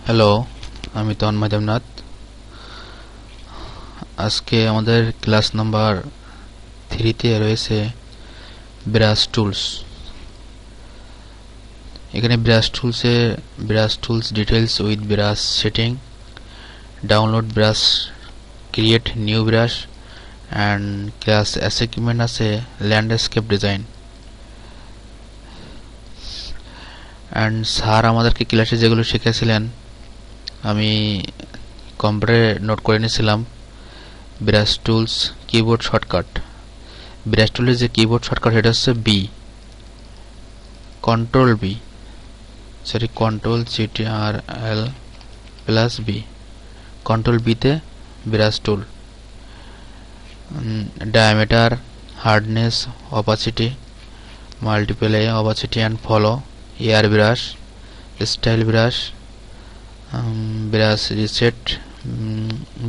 Hello, আমি তন্ময় দেবনাথ। আজকে আমাদের ক্লাস নাম্বার 3-তে রয়েছে ব্রাশ টুলস। এখানে brush tools details with brush setting, download brush, create new brush and class assignment আছে ল্যান্ডস্কেপ ডিজাইন। অ্যান্ড স্যার আমাদেরকে ক্লাসে যেগুলো শিখেছিলেন আমি কম্পিউটারে নোট করে নিয়েছিলাম। Brush tools keyboard shortcut, brush টুলের যে কিবোর্ড শর্টকাট সেটা হচ্ছে control CTRL plus B. Control বিতে brush tool, diameter, hardness, opacity, multiply opacity and flow, air brush, style brush, brush reset,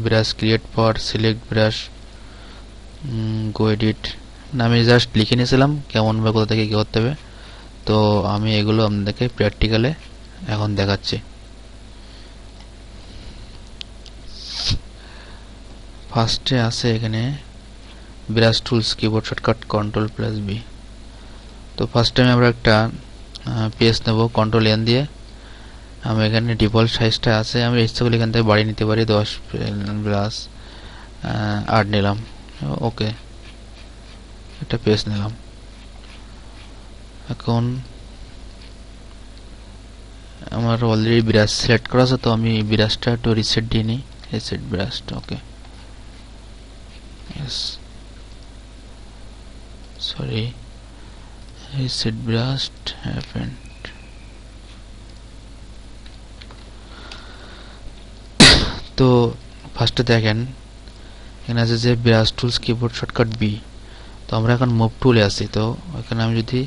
brush create for select brush, go edit. আমি just লিখে নিয়েছিলাম কেমনভাবে কোথা থেকে কী করতে হবে। তো আমি এগুলো আপনাদেরকে প্র্যাকটিক্যালে এখন দেখাচ্ছি। ফার্স্টে আছে এখানে brush tools keyboard shortcut control plus B. তো ফার্স্ট টাইম আমরা একটা পেজ নেব কন্ট্রোল এন দিয়ে। আমি এখানে ডিফল্ট সাইজটা আছে, আমি ইচ্ছা করলে এখান থেকে বাড়িয়ে নিতে পারি, 10 প্লাস 8 নিলাম। ওকে, একটা পেজ নিলাম। এখন আমার অলরেডি ব্রাশ সিলেক্ট করা আছে, তো আমি ব্রাশটা একটু রিসেট দিয়ে নিই। রিসেট ব্রাশটা, okay, yes, sorry, reset brush happened. তো ফার্স্টে দেখেন এখানে আছে যে brush tools keyboard shortcut B. তো আমরা এখন মুভ টুলে আছি। তো এখানে আমি যদি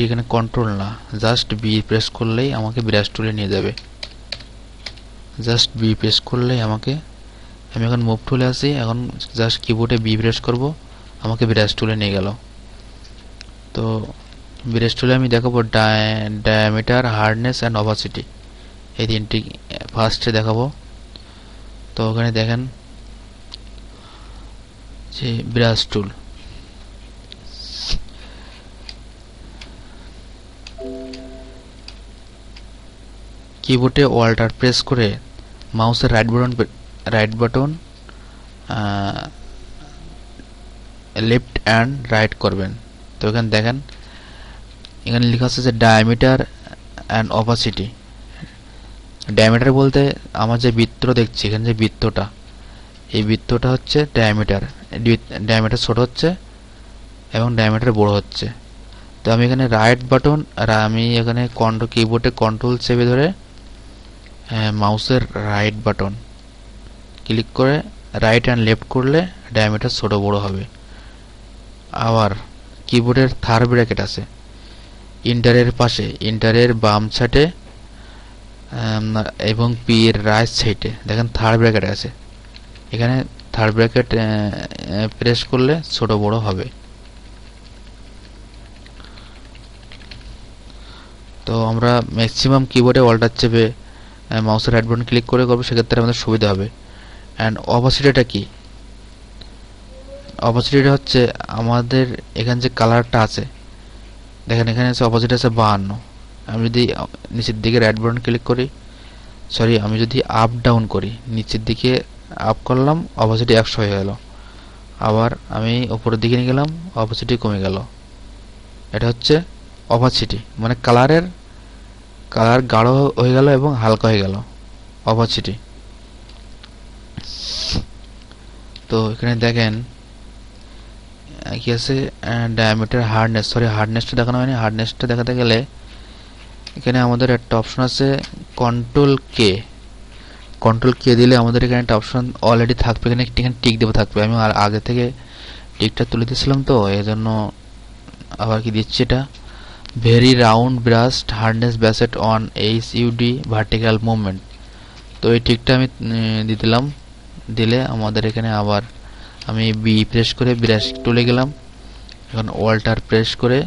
এখানে কন্ট্রোল না, জাস্ট বি প্রেস করলেই আমাকে ব্রাশ টুলে নিয়ে যাবে। জাস্ট বি প্রেস করলেই আমি এখন মুভ টুলে আছি, এখন জাস্ট কিবোর্ডে বি প্রেস করব, আমাকে ব্রাশ টুলে নিয়ে গেল। তো ব্রাশ টুলে আমি দেখাবো ডায়ামিটার, হার্ডনেস অ্যান্ড অপাসিটি, এই তিনটি ফার্স্টে দেখাবো। তো ওখানে দেখেন যে ব্রাশ টুল, কিবোর্ডে অল্টার প্রেস করে মাউসের right button left and right করবেন। তো এখানে দেখেন এখানে লেখা আছে যে ডায়ামিটার অ্যান্ড অপাসিটি। ডায়ামিটার বলতে আমার যে বৃত্ত দেখছি, এখানে যে বৃত্তটা, এই বৃত্তটা হচ্ছে ডায়ামিটার। ডায়ামিটার ছোট হচ্ছে এবং ডায়ামিটার বড় হচ্ছে। তো আমি এখানে রাইট বাটন, আর আমি এখানে কিবোর্ডে কন্ট্রোল চেপে ধরে মাউসের রাইট বাটন ক্লিক করে রাইট অ্যান্ড লেফট করলে ডায়ামিটার ছোট বড় হবে। আবার কিবোর্ডের থার্ড ব্র্যাকেট আছে ইন্টারের পাশে, ইন্টারের বাম সাইডে এবং পি এর রাইট সাইডে দেখেন থার্ড ব্র্যাকেট আছে। এখানে থার্ড ব্র্যাকেট প্রেস করলে ছোট বড় হবে। তো আমরা ম্যাক্সিমাম কিবোর্ডে অল্টার চেপে মাউসের রাইট বাটন ক্লিক করে করবো, সেক্ষেত্রে আমাদের সুবিধা হবে। অ্যান্ড অপাসিটিটা কি? অপাসিটিটা হচ্ছে আমাদের এখানে যে কালারটা আছে, দেখেন এখানে আছে অপাসিটি আছে 52। আমি যদি নিচের দিকে রাইট বাটন ক্লিক করি, আমি যদি আপ ডাউন করি, নিচের দিকে আপ করলাম, অপাসিটি 100 হয়ে গেল। আবার আমি উপরের দিকে নিয়ে গেলাম, অপাসিটি কমে গেল। এটা হচ্ছে অপাসিটি, মানে কালার গাঢ় হয়ে গেল এবং হালকা হয়ে গেল, অপাসিটি। তো এখানে দেখেন কি আছে, ডায়ামিটার, হার্ডনেসটা দেখানো হয়নি। হার্ডনেসটা দেখাতে গেলে এখানে আমাদের একটা অপশন আছে কন্ট্রোল কে দিলে আমাদের এখানে একটা অপশন অলরেডি থাকবে, এখানে টিক দেওয়া থাকবে। আমি আগে থেকে টিকটা তুলে দিয়েছিলাম, তো এই জন্য আবার কি দিচ্ছি, এটা very round brush hardness based on HUD vertical movement. তো এই টিকটা আমি দিয়ে দিলাম। দিলে আমাদের এখানে আবার আমি বি প্রেস করে ব্রাশ টুলে গেলাম। এখন অল্টার প্রেস করে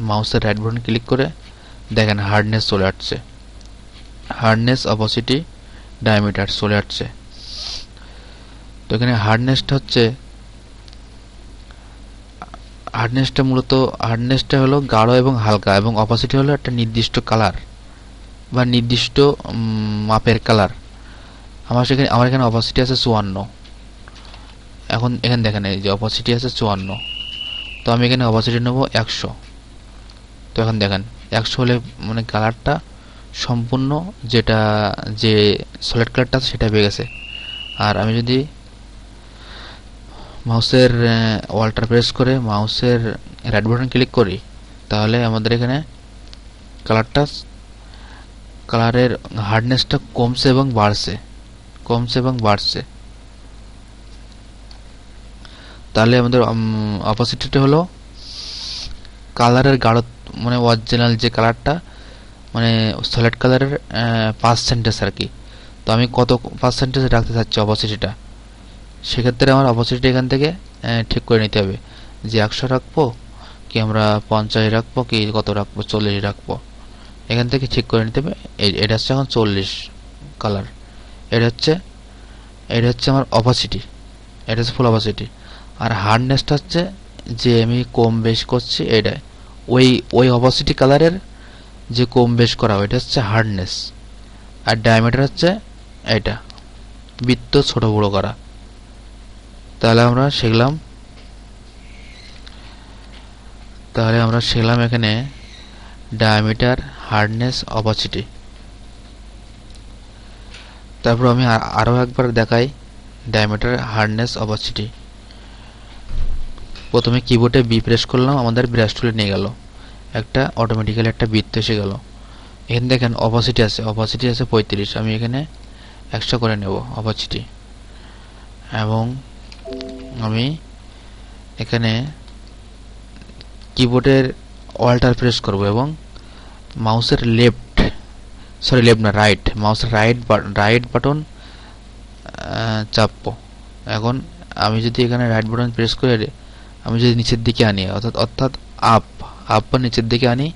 মাউসের রাইট বাটন ক্লিক করে দেখেন হার্ডনেস চলে আসছে। হার্ডনেস, অপাসিটি, ডায়ামিটার চলে আসছে। তো এখানে হার্ডনেসটা হলো গাঢ় এবং হালকা, এবং অপাসিটি হলো একটা নির্দিষ্ট কালার বা নির্দিষ্ট মাপের কালার। আমার এখানে অপাসিটি আছে 54। এখন এখানে দেখেন এই যে অপাসিটি আছে 54, তো আমি এখানে অপাসিটি নেব 100। তো এখন দেখেন 100 হলে মানে কালারটা সম্পূর্ণ যে সলিড কালারটা আছে সেটা পেয়ে গেছে। আর আমি যদি মাউসের অল্টার প্রেস করে মাউসের রাইট বাটন ক্লিক করি, তাহলে আমাদের এখানে কালারের হার্ডনেসটা কমছে এবং বাড়ছে। তাহলে আমাদের অপোজিটটা হলো কালারের গাঢ়, মানে অরিজিনাল যে কালারটা, মানে সলিড কালারের পার্সেন্টেজ আর কি। তো আমি কত পার্সেন্টেজ রাখতে চাচ্ছি অপোজিটটা, সেক্ষেত্রে আমার অপোজিট এখান থেকে ঠিক করে নিতে হবে যে 100 রাখবো কি আমরা 50 রাখবো কি কত রাখবো, 40 রাখবো। এখান থেকে ঠিক করে নিতে হবে। এটা হচ্ছে এখন 40 কালার। এটা হচ্ছে আমার অপাসিটি, এটা হচ্ছে ফুল অপাসিটি। আর হার্ডনেসটা হচ্ছে যে আমি কম বেশ করছি, এটা ওই অপাসিটি কালারের যে কম বেশ করা, এটা হচ্ছে হার্ডনেস। আর ডায়ামিটার হচ্ছে এটা বৃত্ত ছোট বড় করা। তাহলে আমরা শিখলাম এখানে ডায়ামিটার, হার্ডনেস, অপাসিটি। তারপর আমি আরো একবার দেখাই ডায়ামিটার, হার্ডনেস, অপাসিটি। প্রথমে কিবোর্ডে বি প্রেস করলাম, আমাদের ব্রাশ টুলে নিয়ে গেল, অটোমেটিক্যালি একটা বৃত্ত এসে গেল। এখানে দেখেন অপাসিটি আছে 35, আমি এখানে 100 করে নেব অপাসিটি। এবং আমি এখানে কিবোর্ডের অল্টার প্রেস করব এবং মাউসের মাউসের রাইট বাটন চাপবো। এখন আমি যদি এখানে রাইট বাটন প্রেস করে আমি যদি নিচের দিকে আনি, অর্থাৎ আপ বা নিচের দিকে আনি,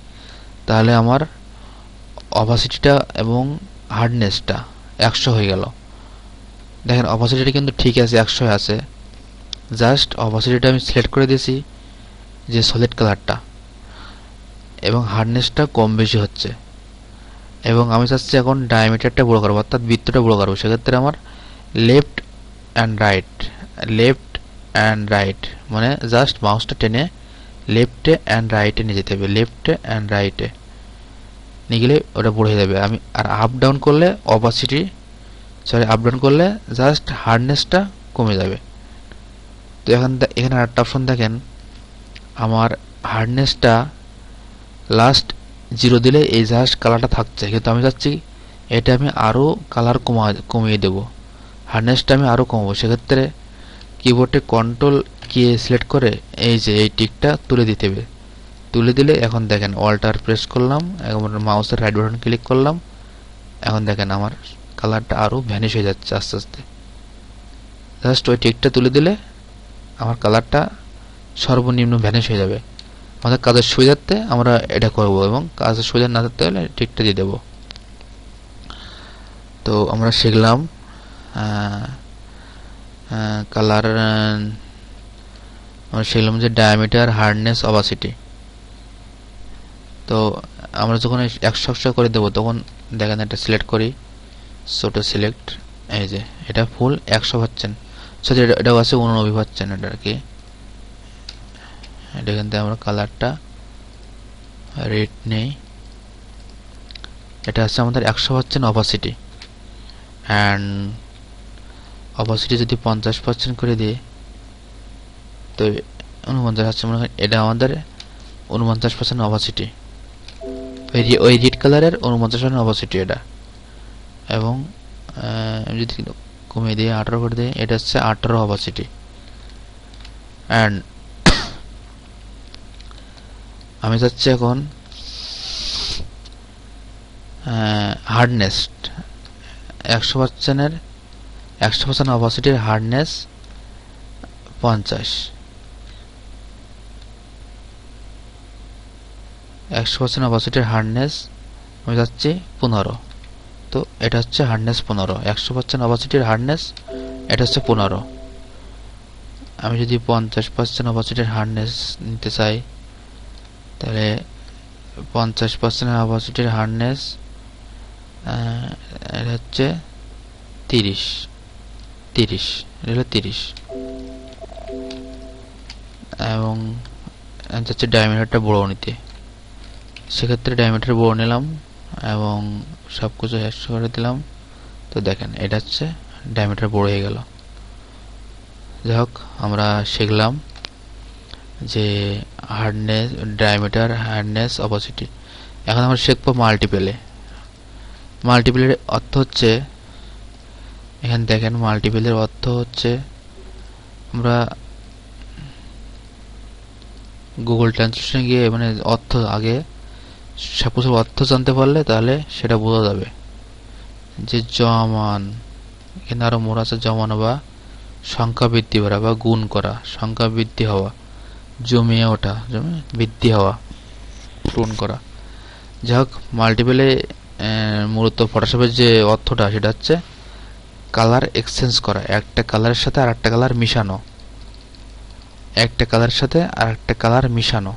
তাহলে আমার অপাসিটিটা এবং হার্ডনেসটা 100 হয়ে গেল। দেখেন অপাসিটিটা কিন্তু ঠিক আছে, 100 আছে। জাস্ট অপাসিটিটা আমি সিলেক্ট করে দিয়েছি যে সলিড কালারটা, এবং হার্ডনেসটা কম বেশি হচ্ছে। এবং আমি চাচ্ছি এখন ডায়ামিটারটা বড় করবো, অর্থাৎ বৃত্তটা বড় করবো। সেক্ষেত্রে আমার লেফট অ্যান্ড রাইট মানে জাস্ট মাউসটা টেনে লেফটে অ্যান্ড রাইটে নিয়ে যেতে হবে, লেফটে অ্যান্ড রাইটে নিয়ে গেলে ওটা বড় হয়ে যাবে। আমি আর আপ ডাউন করলে জাস্ট হার্ডনেসটা কমে যাবে। তো এখানে আরেকটা অপশন দেখেন, আমার হার্ডনেসটা লাস্ট 0 দিলে এই জাস্ট কালারটা থাকছে, কিন্তু আমি চাচ্ছি এটা আমি আরও কালার কমিয়ে দেব, হার্ডনেসটা আমি আরও কমাবো। সেক্ষেত্রে কিবোর্ডে কন্ট্রোল কি সিলেক্ট করে এই যে এই টিকটা তুলে দিতে হবে। তুলে দিলে এখন দেখেন অল্টার প্রেস করলাম এবং মাউসের রাইট বাটন ক্লিক করলাম, এখন দেখেন আমার কালারটা আরও ভ্যানিশ হয়ে যাচ্ছে আস্তে আস্তে। জাস্ট ওই টিকটা তুলে দিলে আমার কালারটা সর্বনিম্ন ভ্যানিশ হয়ে যাবে। আমাদের কাজের সুবিধার্থে আমরা এটা করব, এবং কাজের সুবিধা না থাকতে হলে টিকটা দিয়ে দেব। তো আমরা শিখলাম আমরা শিখলাম যে ডায়ামিটার, হার্ডনেস, অপাসিটি। তো আমরা যখন 100 করে দেবো, তখন দেখেন এটা সিলেক্ট করি, ছোট সিলেক্ট, এই যে এটা ফুল 100%, এটাও আছে 89%, এটা আর কি। এটা এখান থেকে আমরা কালারটা রেড নেই, এটা আছে আমাদের 100% অপাসিটি। অ্যান্ড অপাসিটি যদি 50% করে দিই, তো 49 আছে, মনে হয় এটা আমাদের 49% অপাসিটি। ওই রেড কালারের 49% অপাসিটি এটা। এবং যদি কমিয়ে দিয়ে 18 করে দিই, এটা হচ্ছে 18 অপাসিটি। অ্যান্ড আমি চাচ্ছি এখন হার্ডনেস 100% অপাসিটির হার্ডনেস 50, 100% অপাসিটির হার্ডনেস আমি চাচ্ছি 15। তো তো এটা হচ্ছে হার্ডনেস 15, 100% অপাসিটির হার্ডনেস এটা হচ্ছে 15। আমি যদি 50% অপাসিটির হার্ডনেস নিতে চাই, তাহলে 50% অপাসিটির হার্ডনেস এটা হচ্ছে 30, এটা হলো 30, এবং এটা হচ্ছে ডায়ামিটারটা বড় নিতে। সেক্ষেত্রে ডায়ামিটার বড় নিলাম এবং সব কিছু 100 করে দিলাম। তো দেখেন এটা হচ্ছে ডায়ামিটার বড় হয়ে গেল। যাই হোক, আমরা শিখলাম যে হার্ডনেস, ডায়ামিটার, হার্ডনেস, অপাসিটি। এখন আমরা শিখবো মাল্টিপেলে। মাল্টিপেলের অর্থ হচ্ছে, এখানে দেখেন মাল্টিপেলের অর্থ হচ্ছে, আমরা গুগল ট্রান্সলেশনে গিয়ে মানে অর্থ আগে সব কিছুর অর্থ জানতে পারলে তাহলে সেটা বোঝা যাবে। যে জমান, এখানে আরো মোড় আছে, জমানো বা সংখ্যা বৃদ্ধি করা বা গুণ করা, সংখ্যা বৃদ্ধি হওয়া, জমিয়ে ওঠা, বৃদ্ধি হওয়া, পূরণ করা। যাই হোক, মাল্টিপেলে মূলত ফটোশপের যে অর্থটা সেটা হচ্ছে কালার এক্সচেঞ্জ করা, একটা কালারের সাথে আর একটা কালার মিশানো, একটা কালারের সাথে আর একটা কালার মিশানো।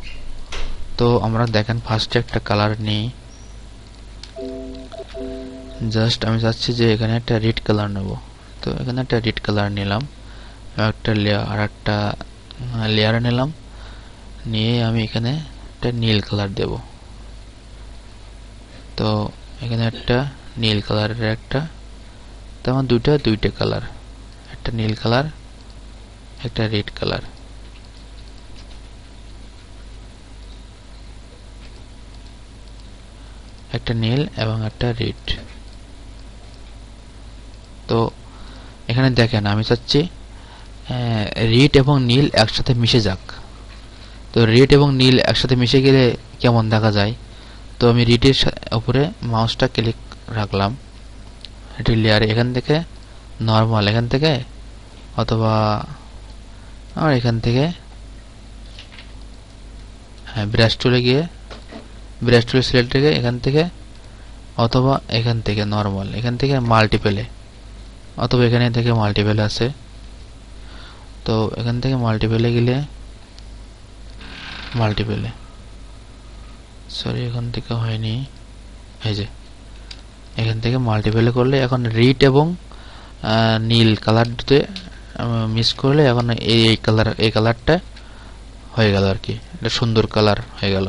তো আমরা দেখেন ফার্স্টে একটা কালার নিই। জাস্ট আমি চাচ্ছি যে এখানে একটা রেড কালার নেব। তো এখানে একটা রেড কালার নিলাম, একটা লেয়ার, আর একটা লেয়ার নিলাম, নিয়ে আমি এখানে একটা নীল কালার দেব। তো এখানে একটা নীল কালারের একটা, তেমন দুইটা কালার, একটা নীল কালার, একটা রেড কালার। একটা নীল এবং একটা রেড। তো এখানে দেখেন আমি চাচ্ছি রেড এবং নীল একসাথে মিশে যাক। তো রেড এবং নীল একসাথে মিশে গেলে কেমন দেখা যায়? তো আমি রেডের উপরে মাউসটা ক্লিক রাখলাম, এটি লেয়ারে, এখান থেকে নর্মাল, এখান থেকে অথবা আমার এখান থেকে ব্রাশ টুলে গিয়ে ব্রাশ টুলে সিলেক্ট রেখে এখান থেকে, অথবা এখান থেকে নর্মাল, এখান থেকে মাল্টিপেলে, অথবা এখানে থেকে মাল্টিপেলে আছে। তো এখান থেকে মাল্টিপেলে গেলে, মাল্টিপেলে, সরি এখান থেকে হয়নি, এই যে এখান থেকে মাল্টিপেলে করলে এখন রেড এবং নীল কালার দুটো মিক্স করলে এখন এই কালার, এই কালারটা হয়ে গেল আর কি, এটা সুন্দর কালার হয়ে গেল।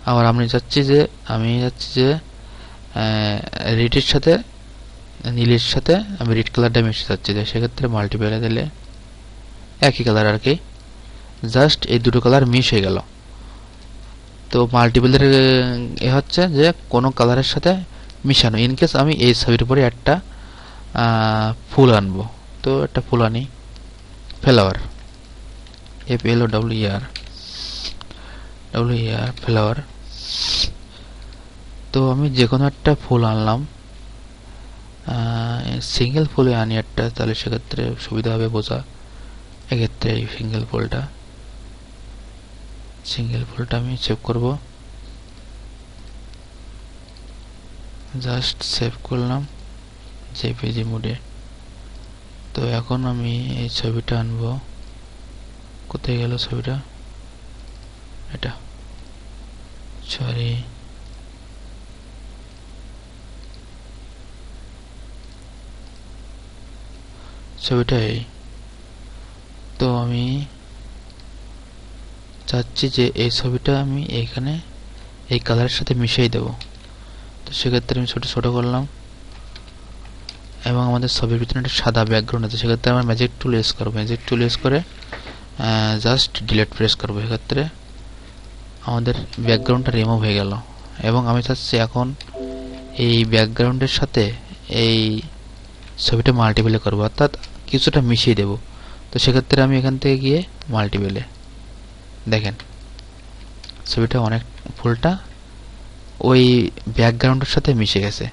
আবার আমি চাচ্ছি যে রেডের সাথে নীলের সাথে আমি রেড কালারটা মিশে যাচ্ছি, সেক্ষেত্রে মাল্টিপেলে দিলে একই কালার আর কি, জাস্ট এই দুটো কালার মিশ হয়ে গেল। তো মাল্টিপেলের এ হচ্ছে যে কোনো কালারের সাথে মিশানো। ইনকেস আমি এই ছবির উপরে একটা ফুল আনবো, তো একটা ফুল আনি, ফ্লাওয়ার, FLOWER, ফ্লাওয়ার। তো আমি যে কোনো একটা ফুল আনলাম, সিঙ্গেল ফুলে আনি একটা, তাহলে সেক্ষেত্রে সুবিধা হবে বোঝা। এক্ষেত্রে এই সিঙ্গেল ফুলটা আমি সেভ করব, জাস্ট সেভ করলাম জেপিজি মোডে। তো এখন আমি এই ছবিটা আনবো, কোথায় গেল ছবিটা, এটা সরি, ছবিটা এই। তো আমি চাচ্ছি যে এই ছবিটা আমি এইখানে এই কালারের সাথে মিশিয়ে দেব। তো সেক্ষেত্রে আমি ছোট করলাম, এবং আমাদের ছবির ভিতরে একটা সাদা ব্যাকগ্রাউন্ড আছে, সেক্ষেত্রে আমরা ম্যাজিক টুল ইউজ করবো। ম্যাজিক টুল ইউজ করে জাস্ট ডিলিট প্রেস করবো, সেক্ষেত্রে আমাদের ব্যাকগ্রাউন্ডটা রিমুভ হয়ে গেল। এবং আমি চাচ্ছি এখন এই ব্যাকগ্রাউন্ডের সাথে এই ছবিটা মাল্টিপেলে করবো, অর্থাৎ কিছুটা মিশিয়ে দেব। তো সেক্ষেত্রে আমি এখান থেকে গিয়ে মাল্টিপেলে, দেখেন ছবিটা অনেক, ফুলটা ওই ব্যাকগ্রাউন্ডের সাথে মিশে গেছে।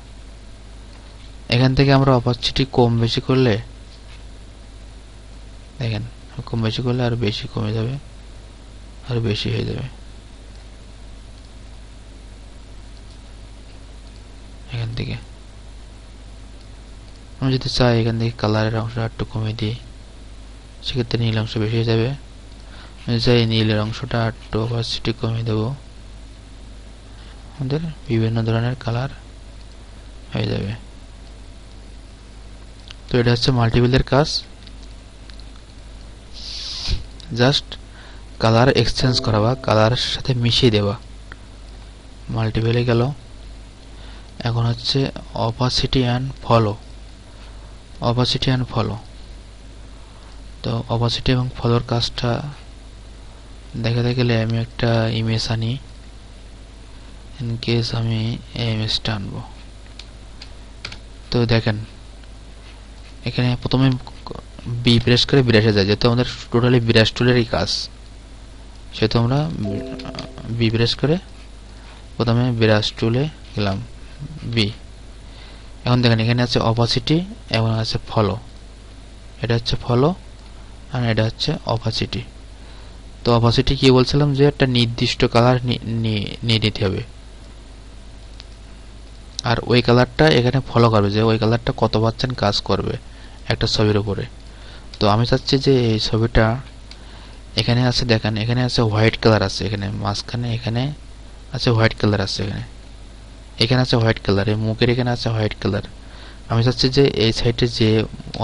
এখান থেকে আমরা অপাসিটি কম বেশি করলে, দেখেন কম বেশি করলে আর বেশি কমে যাবে, আর বেশি হয়ে যাবে। থেকে। আমি যদি চাই এখান থেকে কালারের অংশটা একটু কমিয়ে দিই, সেক্ষেত্রে নীল অংশ বেশি হয়ে যাবে। আমি চাই নীলের অংশটা একটু অপাসিটি কমিয়ে দেবো, আমাদের বিভিন্ন ধরনের কালার হয়ে যাবে। তো এটা হচ্ছে মাল্টিপলের কাজ, জাস্ট কালার এক্সচেঞ্জ করা বা কালারের সাথে মিশিয়ে দেওয়া। মাল্টিপলে গেল, এখন হচ্ছে opacity and follow. Opacity and follow, তো অপাসিটি এবং ফলোর কাজটা দেখাতে গেলে আমি একটা ইমেজ আনি। ইন কেস আমি এই ইমেজটা আনবো, তো দেখেন এখানে প্রথমে বি প্রেস করে বিরাশে যায়, যেহেতু আমাদের টোটালি বিরাশ টুলেরই কাজ, সেহেতু আমরা বি প্রেস করে প্রথমে বিরাশ টুলে গেলাম, বি। এখন দেখেন এখানে আছে অপাসিটি এবং আছে ফলো। এটা হচ্ছে ফলো আর এটা হচ্ছে অপাসিটি। তো অপাসিটি কি বলছিলাম, যে একটা নির্দিষ্ট কালার নিয়ে নিতে হবে, আর ওই কালারটা এখানে ফলো করবে, যে ওই কালারটা কত পার্সেন্ট কাজ করবে একটা ছবির উপরে। তো আমি চাচ্ছি যে এই ছবিটা এখানে আছে, দেখেন এখানে আছে হোয়াইট কালার আছে, এখানে মাঝখানে এখানে আছে হোয়াইট কালার আছে, এখানে আছে হোয়াইট কালার, এই মুখের এখানে আছে হোয়াইট কালার। আমি চাচ্ছি যে এই সাইডে যে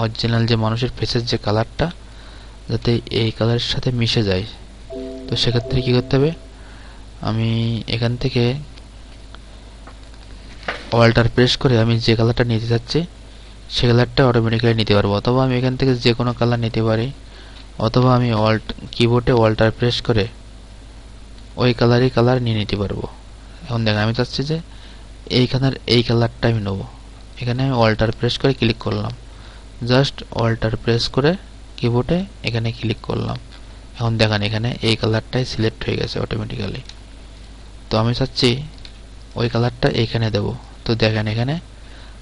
অরিজিনাল যে মানুষের ফেসের যে কালারটা যাতে এই কালারের সাথে মিশে যায়। তো সেক্ষেত্রে কি করতে হবে, আমি এখান থেকে অল্টার প্রেস করে আমি যে কালারটা নিতে চাচ্ছি সে কালারটা অটোমেটিক্যালি নিতে পারবো, অথবা আমি এখান থেকে যে কোনো কালার নিতে পারি, অথবা আমি কিবোর্ডে অল্টার প্রেস করে ওই কালারই কালার নিয়ে নিতে পারবো। এখন দেখেন আমি চাচ্ছি যে এইখানের এই কালারটা আমি নেবো, এখানে আমি অল্টার প্রেস করে ক্লিক করলাম, জাস্ট অল্টার প্রেস করে কিবোর্ডে এখানে ক্লিক করলাম। এখন দেখেন এখানে এই কালারটাই সিলেক্ট হয়ে গেছে অটোমেটিক্যালি। তো আমি চাচ্ছি ওই কালারটা এইখানে দেব। তো দেখেন এখানে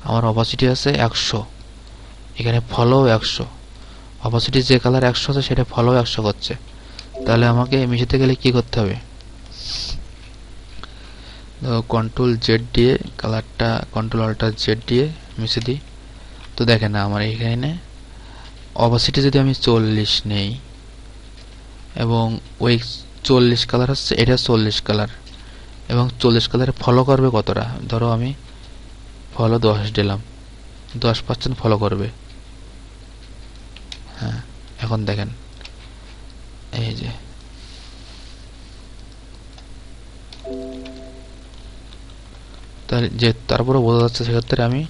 আমার অপাসিটি আছে 100, এখানে ফলো 100, অপাসিটি যে কালার 100 আছে সেটা ফলো 100 করছে। তাহলে আমাকে মিশাতে গেলে কি করতে হবে, কন্ট্রোল জেড দিয়ে কালারটা কন্ট্রোল অল্টার জেড দিয়ে মিশে দিই। তো দেখেন আমার এখানে অপাসিটি যদি আমি 40 নেই এবং ওই 40 কালার হচ্ছে, এটা 40 কালার এবং 40 কালারে ফলো করবে কতটা, ধরো আমি ফলো 10 দিলাম, 10% ফলো করবে। হ্যাঁ, এখন দেখেন এই যে তারপরে বোঝা যাচ্ছে, সেক্ষেত্রে আমি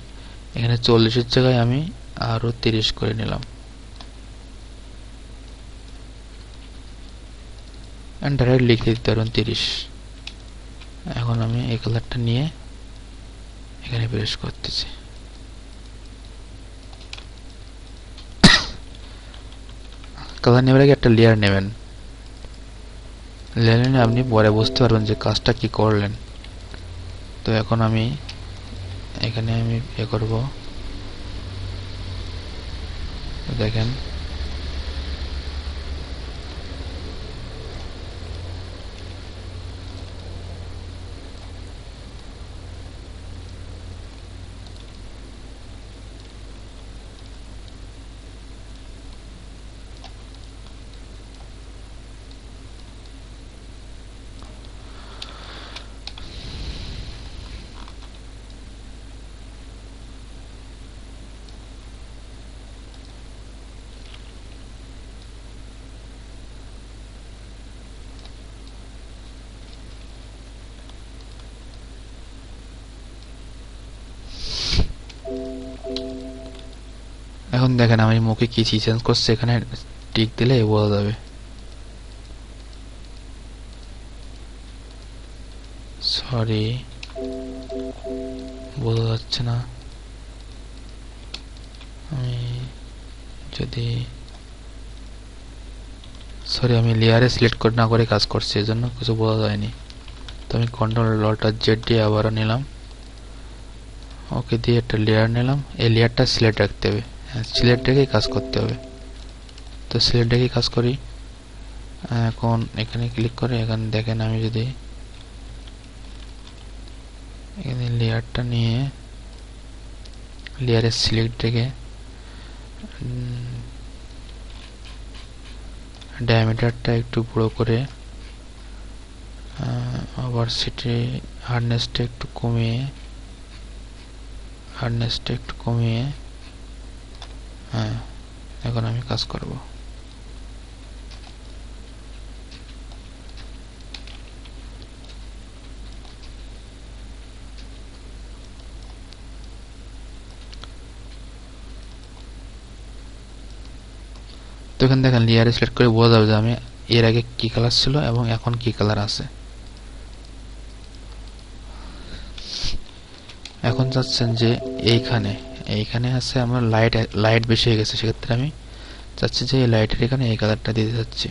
এখানে 40-এর জায়গায় আমি আরো 30 করে নিলাম, ডাইরেক্ট লিখে দিতে পারবেন 30। এখন আমি এই কালারটা নিয়ে এখানে প্রেস করতেছি। কালার নেবার আগে একটা লেয়ার নেবেন, লেয়ার নিয়ে আপনি পরে বুঝতে পারবেন যে কাজটা কি করলেন। তো এখন আমি এখানে আমি করব, দেখেন আমি মুখে কি চেঞ্জ করছে, এখানে টিক দিলে বোঝা যাবে। সরি বোঝা যাচ্ছে না, আমি যদি আমি লেয়ারে সিলেক্ট না করে কাজ করছি, এজন্য কিছু বোঝা যায়নি। তো আমি কন্ট্রোল অল্টার জেড দিয়ে আবারও নিলাম, ওকে দিয়ে একটা লেয়ার নিলাম, এই লেয়ারটা সিলেক্ট রাখতে হবে, সিলেক্ট রেখেই কাজ করতে হবে। তো সিলেক্ট রেখেই কাজ করি। এখন এখানে ক্লিক করে এখানে দেখেন আমি যদি এখানে লেয়ারটা নিয়ে লেয়ারের সিলেক্ট থেকে ডায়ামিটারটা একটু বড় করে ওভারসিটি হার্ডনেসটা একটু কমিয়ে হ্যাঁ, এখন আমি কাজ করব। তো এখানে দেখেন লেয়ারে সিলেক্ট করে বোঝা যাবে যে আমি এর আগে কি কালার ছিল এবং এখন কি কালার আছে। এখন চাচ্ছেন যে এইখানে আছে আমার লাইট বেশি হয়ে গেছে, সেক্ষেত্রে আমি চাচ্ছি যে এই লাইটের এখানে এই কালারটা দিতে চাচ্ছি।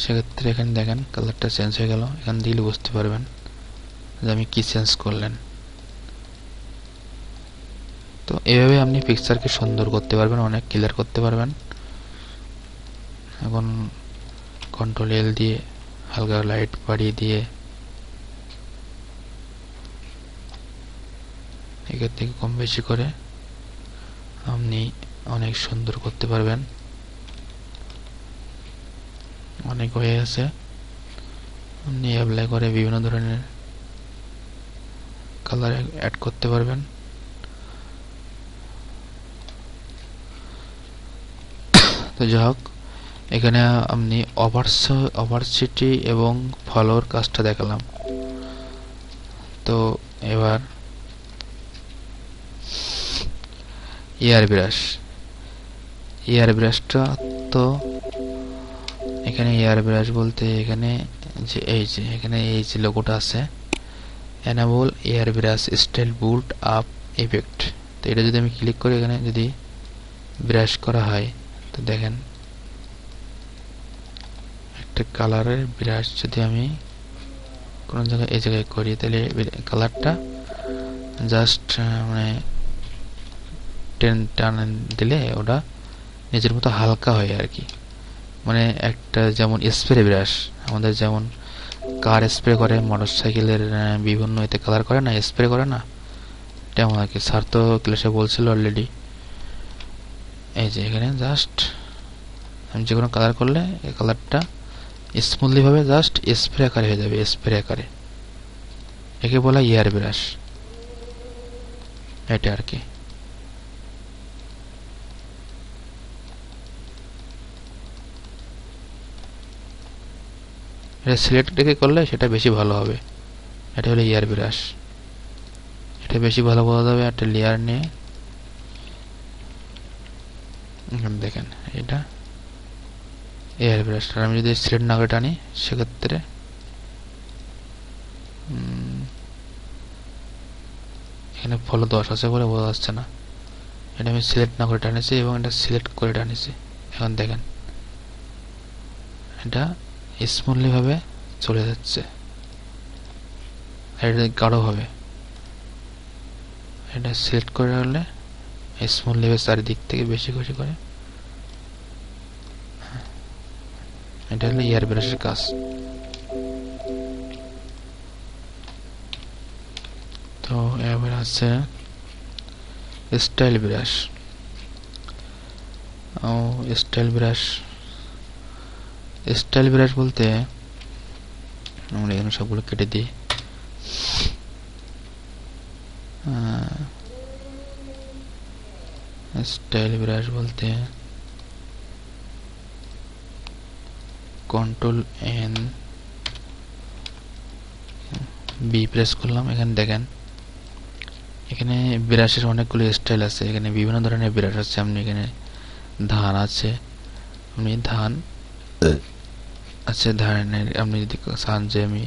সেক্ষেত্রে এখানে দেখেন কালারটা চেঞ্জ হয়ে গেল। এখান দিলে বুঝতে পারবেন যে আমি কি চেঞ্জ করলেন। তো এভাবে আপনি পিকচারকে সুন্দর করতে পারবেন, অনেক ক্লিয়ার করতে পারবেন। এখন কন্ট্রোল এল দিয়ে হালকা লাইট বাড়িয়ে দিয়ে এখান থেকে কম বেশি করে আপনি অনেক সুন্দর করতে পারবেন। অনেক হয়ে আছে, আপনি অ্যাপ্লাই করে বিভিন্ন ধরনের কালার অ্যাড করতে পারবেন। তো যাই হোক, এখানে আপনি ওভারসিটি এবং ফলোর কাজটা দেখালাম। তো এবার এয়ার ব্রাশটা তো এখানে এয়ার ব্রাশ বলতে এখানে এই যে লোগোটা আছে, enable air brush style built up effect. তো এটা যদি আমি ক্লিক করি, এখানে যদি ব্রাশ করা হয়, তো দেখেন একটা কালারের ব্রাশ যদি আমি কোন জায়গায় এই জায়গায় করি, তাহলে কালারটা জাস্ট মানে টান দিলে ওটা নিজের মতো হালকা হয় আর কি। মানে একটা যেমন স্প্রে ব্রাশ, আমাদের যেমন কার স্প্রে করে, মোটরসাইকেলের বিভিন্ন এতে কালার করে না, স্প্রে করে না, তেমন আর কি। স্যার তো ক্লাসে বলছিল অলরেডি। এই যে এখানে জাস্ট আমি যে কোনো কালার করলে এই কালারটা স্মুথলি ভাবে জাস্ট স্প্রে আকারে হয়ে যাবে, স্প্রে আকারে। একে বলা এয়ার ব্রাশ, এটা আর কি। এটা সিলেক্ট রেখে করলে সেটা বেশি ভালো হবে। এটা হলো এয়ার ব্রাশ, এটা বেশি ভালো বোঝা যাবে। একটা লেয়ার নিয়ে দেখেন এটা এয়ার ব্রাশটা আমি যদি সিলেক্ট না করে টানি, সেক্ষেত্রে এখানে ফলো 10 আছে বলে বোঝা যাচ্ছে না। এটা আমি সিলেক্ট না করে টানিছি এবং এটা সিলেক্ট করে টানিছি। এখন দেখেন এটা স্মুথলি ভাবে চলে যাচ্ছে, এটা গাঢ় হবে। এটা সিলেক্ট করে রাখলে স্মুথলি ভাবে চারিদিক থেকে বেশি বেশি করে। এটা হলো এয়ার ব্রাশের কাজ। তো এবার আছে স্টাইল ব্রাশ। স্টাইল ব্রাশ বলতে আমরা এখানে সবগুলো কেটে দিই। স্টাইল ব্রাশ বলতে কন্ট্রোল এন বি প্রেস করলাম। এখানে দেখেন এখানে ব্রাশের অনেকগুলো স্টাইল আছে। এখানে বিভিন্ন ধরনের ব্রাশ আছে। আপনি এখানে ধান আছে, আপনি ধান আছে, ধানের আপনি যদি চান যে আমি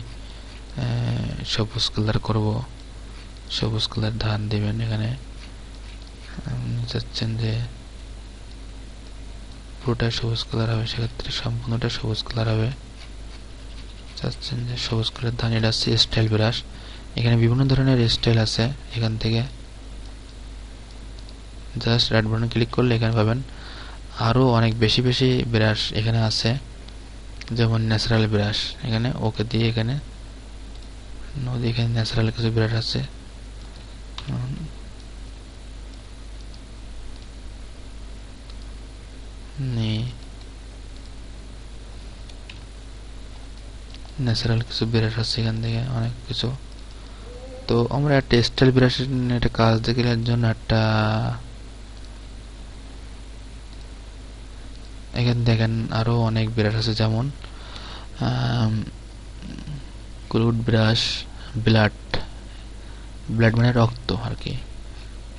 সবুজ কালার করব, সবুজ কালার ধান দিবেন। এখানে আপনি চাচ্ছেন যে পুরোটা সবুজ কালার হবে, সেক্ষেত্রে সম্পূর্ণটা সবুজ কালার হবে। চাচ্ছেন যে সবুজ কালার ধান, এটা হচ্ছে স্টাইল ব্রাশ। এখানে বিভিন্ন ধরনের স্টাইল আছে। এখান থেকে জাস্ট রাইট বাটন ক্লিক করলে এখানে পাবেন আরও অনেক বেশি বেশি ব্রাশ এখানে আছে, যেমন ন্যাচারাল ব্রাশ এখানে ওকে দিয়ে এখানে নদী, এখানে ন্যাচারাল কিছু ব্রাশ আছে। ন্যাচারাল কিছু ব্রাশ আছে এখান থেকে অনেক কিছু। তো আমরা একটা স্টাইল ব্রাশের একটা কাজ দেখলে এর জন্য একটা এখানে দেখেন আরো অনেক ব্রাশ আছে, যেমন ক্রুড ব্রাশ, ব্লাড, ব্লাড মানে রক্ত আর কি।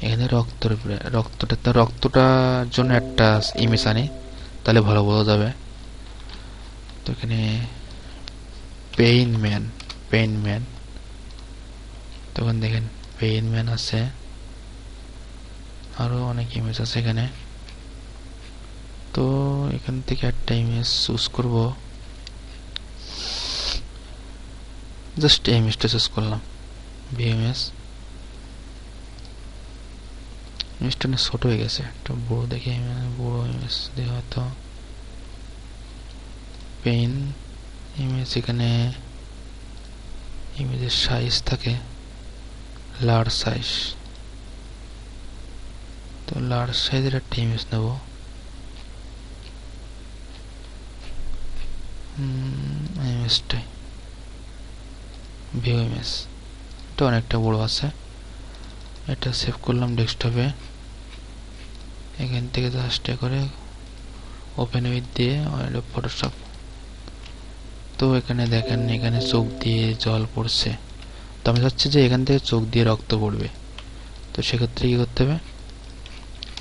এখানে রক্তটার জন্য একটা ইমেজ আনি, তাহলে ভালো বোঝা যাবে। তো এখানে পেইন ম্যান, তখন দেখেন পেইন ম্যান আছে, আরো অনেক ইমেজ আছে এখানে। তো এখান থেকে একটা ইমেজ চুজ করব, জাস্ট এই ইমেজটা চুজ করলাম, ভিএমএস। ইমেজটা না ছোট হয়ে গেছে, একটা বড় দেখে বড় ইমেজ দিয়ে হয়তো পেইন ইমেজ। এখানে ইমেজের সাইজ থাকে লার্জ সাইজ, তো লার্জ সাইজের একটা ইমেজ নেব। ইমেজটাই ভিউ ইমেজ, এটা অনেকটা বড় আছে। এটা সেভ করলাম ডেস্কটপে। এখান থেকে জাস্ট করে ওপেন উইথ দিয়ে ফটোশপ। তো এখানে দেখেন এখানে চোখ দিয়ে জল পড়ছে, তো আমি চাচ্ছি যে এখান থেকে চোখ দিয়ে রক্ত পড়বে। তো সেক্ষেত্রে কি করতে হবে,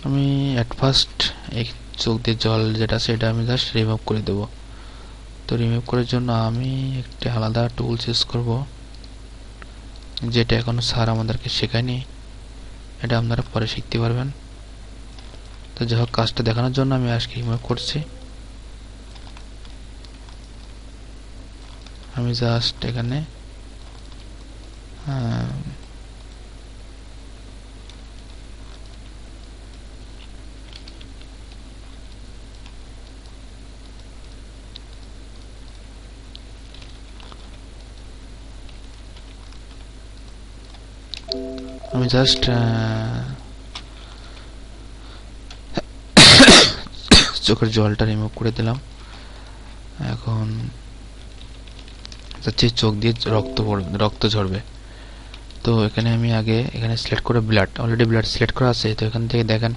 আমি অ্যাট ফার্স্ট এই চোখ দিয়ে জল যেটা সেটা আমি জাস্ট রিমুভ করে দেব। তো রিমুভ করার জন্য আমি একটা আলাদা টুলস ইউজ করব, যেটা এখনো স্যার আমাদেরকে শেখায়নি, এটা আপনারা পরে শিখতে পারবেন। তো যাই হোক, কাজটা দেখানোর জন্য আমি আজকে রিমুভ করছি। আমি জাস্ট এখানে চোখের জলটা রিমুভ করে দিলাম। এখন যাচ্ছে চোখ দিয়ে রক্ত ঝরবে। তো এখানে আমি আগে এখানে সিলেক্ট করে ব্লাড, অলরেডি ব্লাড সিলেক্ট করা আছে। তো এখান থেকে দেখেন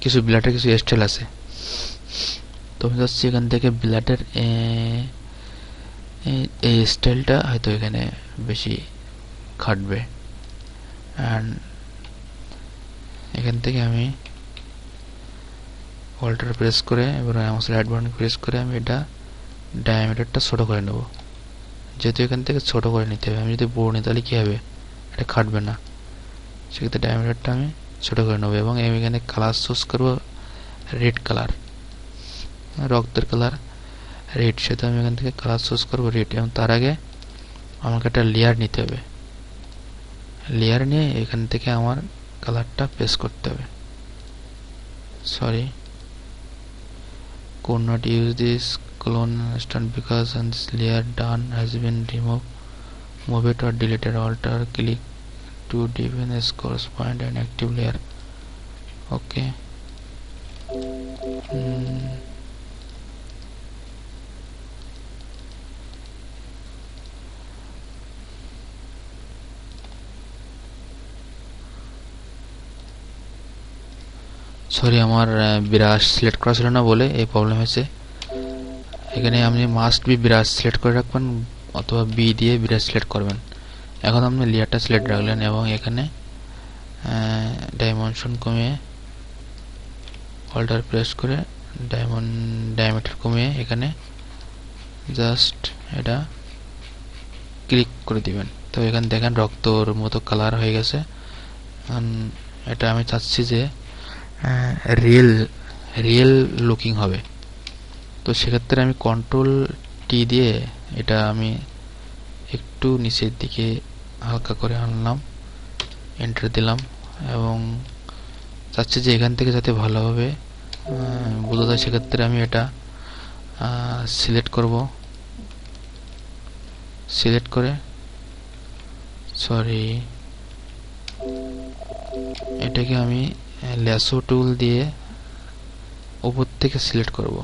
কিছু ব্লাডের কিছু স্টাইল আছে। তো আমি যাচ্ছি এখান থেকে ব্লাডের এই স্টাইলটা হয়তো এখানে বেশি খাটবে। অ্যান্ড এখান থেকে আমি অল্টার প্রেস করে এবার রাইট বাটন প্রেস করে আমি এটা ডায়ামিটারটা ছোট করে নেব। যেহেতু এখান থেকে ছোট করে নিতে হবে, আমি যদি বড় নিই তাহলে কী হবে, এটা খাটবে না। সেক্ষেত্রে ডায়ামিটারটা আমি ছোট করে নেব এবং আমি এখানে কালার চুজ করবো রেড কালার, রক্তের কালার রেড। সেটা আমি এখান থেকে কালার চুজ করবো রেড। এবং তার আগে আমাকে একটা লেয়ার নিতে হবে, লেয়ার নিয়ে এখান থেকে আমার কালারটা পেস্ট করতে হবে। Sorry, could not use this clone instant because on this layer done has been removed. Move it or delete it, alter click to define as correspond an active layer. Okay. Sorry, আমার brush select করা ছিল না বলে এই problem হয়েছে। এখানে আপনি must be brush select করে রাখবেন অথবা বি দিয়ে ব্রাশ সিলেক্ট করবেন। এখন আপনি লেয়ারটা সিলেক্ট রাখলেন এবং এখানে ডাইমেনশন কমিয়ে অল্টার প্রেস করে ডায়ামিটার কমিয়ে এখানে জাস্ট এটা ক্লিক করে দিবেন। তো এখানে দেখেন রক্তর মতো কালার হয়ে গেছে। এটা আমি চাচ্ছি যে রিয়েল লুকিং হবে। তো সেক্ষেত্রে আমি কন্ট্রোল টি দিয়ে এটা আমি একটু নিচের দিকে হালকা করে আনলাম, এন্টার দিলাম এবং চাচ্ছি যে এখান থেকে যাতে ভালোভাবে বোঝা যায়, সেক্ষেত্রে আমি এটা সিলেক্ট করব। সিলেক্ট করে সরি এটাকে আমি ল্যাসো টুল দিয়ে উপর থেকে সিলেক্ট করব।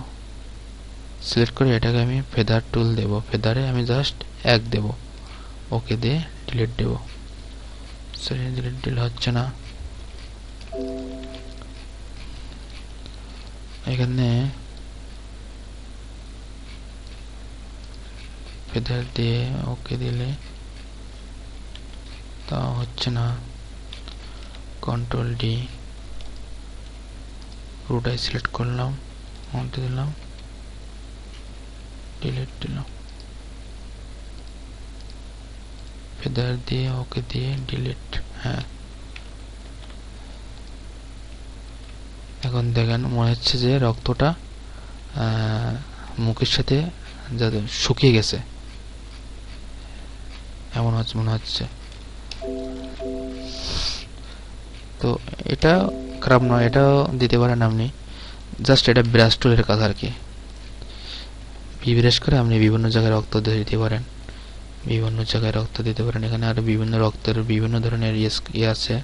সিলেক্ট করে এটাকে আমি ফেদার টুল দেব, ফেদারে আমি জাস্ট 1 দেব, ওকে দিয়ে ডিলিট দেব। সরি ডিলিট হচ্ছে না, এখানে ফেদার দিয়ে ওকে দিলে তা হচ্ছে না। কন্ট্রোল ডি, পুরোটাই সিলেক্ট করলাম, মধ্যে দিলাম, ডিলিট দিলাম, ফেদার দিয়ে ওকে দিয়ে ডিলিট। হ্যাঁ, এখন দেখেন মনে হচ্ছে যে রক্তটা মুখের সাথে যাতে শুকিয়ে গেছে এমন মনে হচ্ছে। তো এটা খারাপ নয়, এটাও দিতে পারেন আপনি, জাস্ট এটা ব্রাশ টুলের কাজ আর কি। ব্রাশ করে আপনি বিভিন্ন জায়গায় রক্ত দিতে পারেন, বিভিন্ন জায়গায় রক্ত দিতে পারেন। এখানে আরো বিভিন্ন রক্তের বিভিন্ন ধরনের ইয়ে আছে,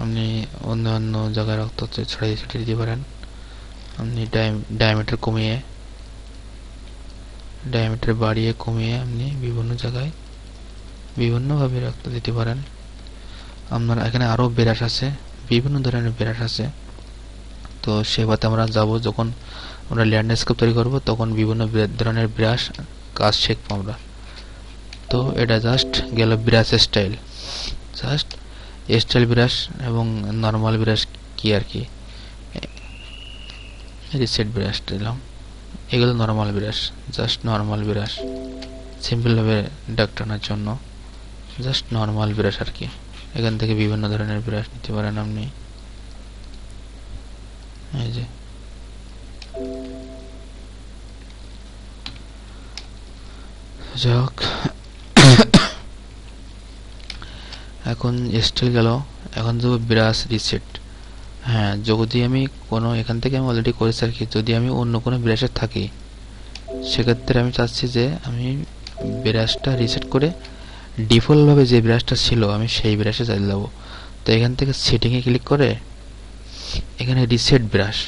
আপনি অন্য অন্য জায়গায় রক্ত ছড়িয়ে ছিটিয়ে দিতে পারেন। আপনি ডায়ামিটার কমিয়ে, ডায়ামিটার বাড়িয়ে কমিয়ে আপনি বিভিন্ন জায়গায় বিভিন্নভাবে রক্ত দিতে পারেন। আপনার এখানে আরো ব্রাশ আছে, বিভিন্ন ধরনের ব্রাশ আছে। তো সেবাতে আমরা যাব, যখন আমরা ল্যান্ডস্কেপ তৈরি করব তখন বিভিন্ন ধরনের ব্রাশ কাজ শিখবো আমরা। তো এটা জাস্ট গেল brush style, just style brush এবং নর্মাল ব্রাশ কি আর কি, রিসেট ব্রাশ দিলাম, এগুলো normal brush, just normal brush, simple ভাবে দাগ টানার জন্য জাস্ট নর্মাল ব্রাশ আর কি। এখান থেকে বিভিন্ন ধরনের ব্রাশ নিতে পারেন আপনি। এই যে যাক, এখন স্টাইল গেল, এখন যাব ব্রাশ রিসেট। হ্যাঁ, যদি আমি কোনো এখান থেকে আমি অলরেডি করেছি আর কি, যদি আমি অন্য কোনো ব্রাশে থাকি সেক্ষেত্রে আমি চাচ্ছি যে আমি ব্রাশটা রিসেট করে ডিফল্ট ভাবে যে ব্রাশটা ছিল আমি সেই ব্রাশে চলে যাব। তো এখান থেকে সেটিং এ ক্লিক করে এখানে রিসেট ব্রাশ,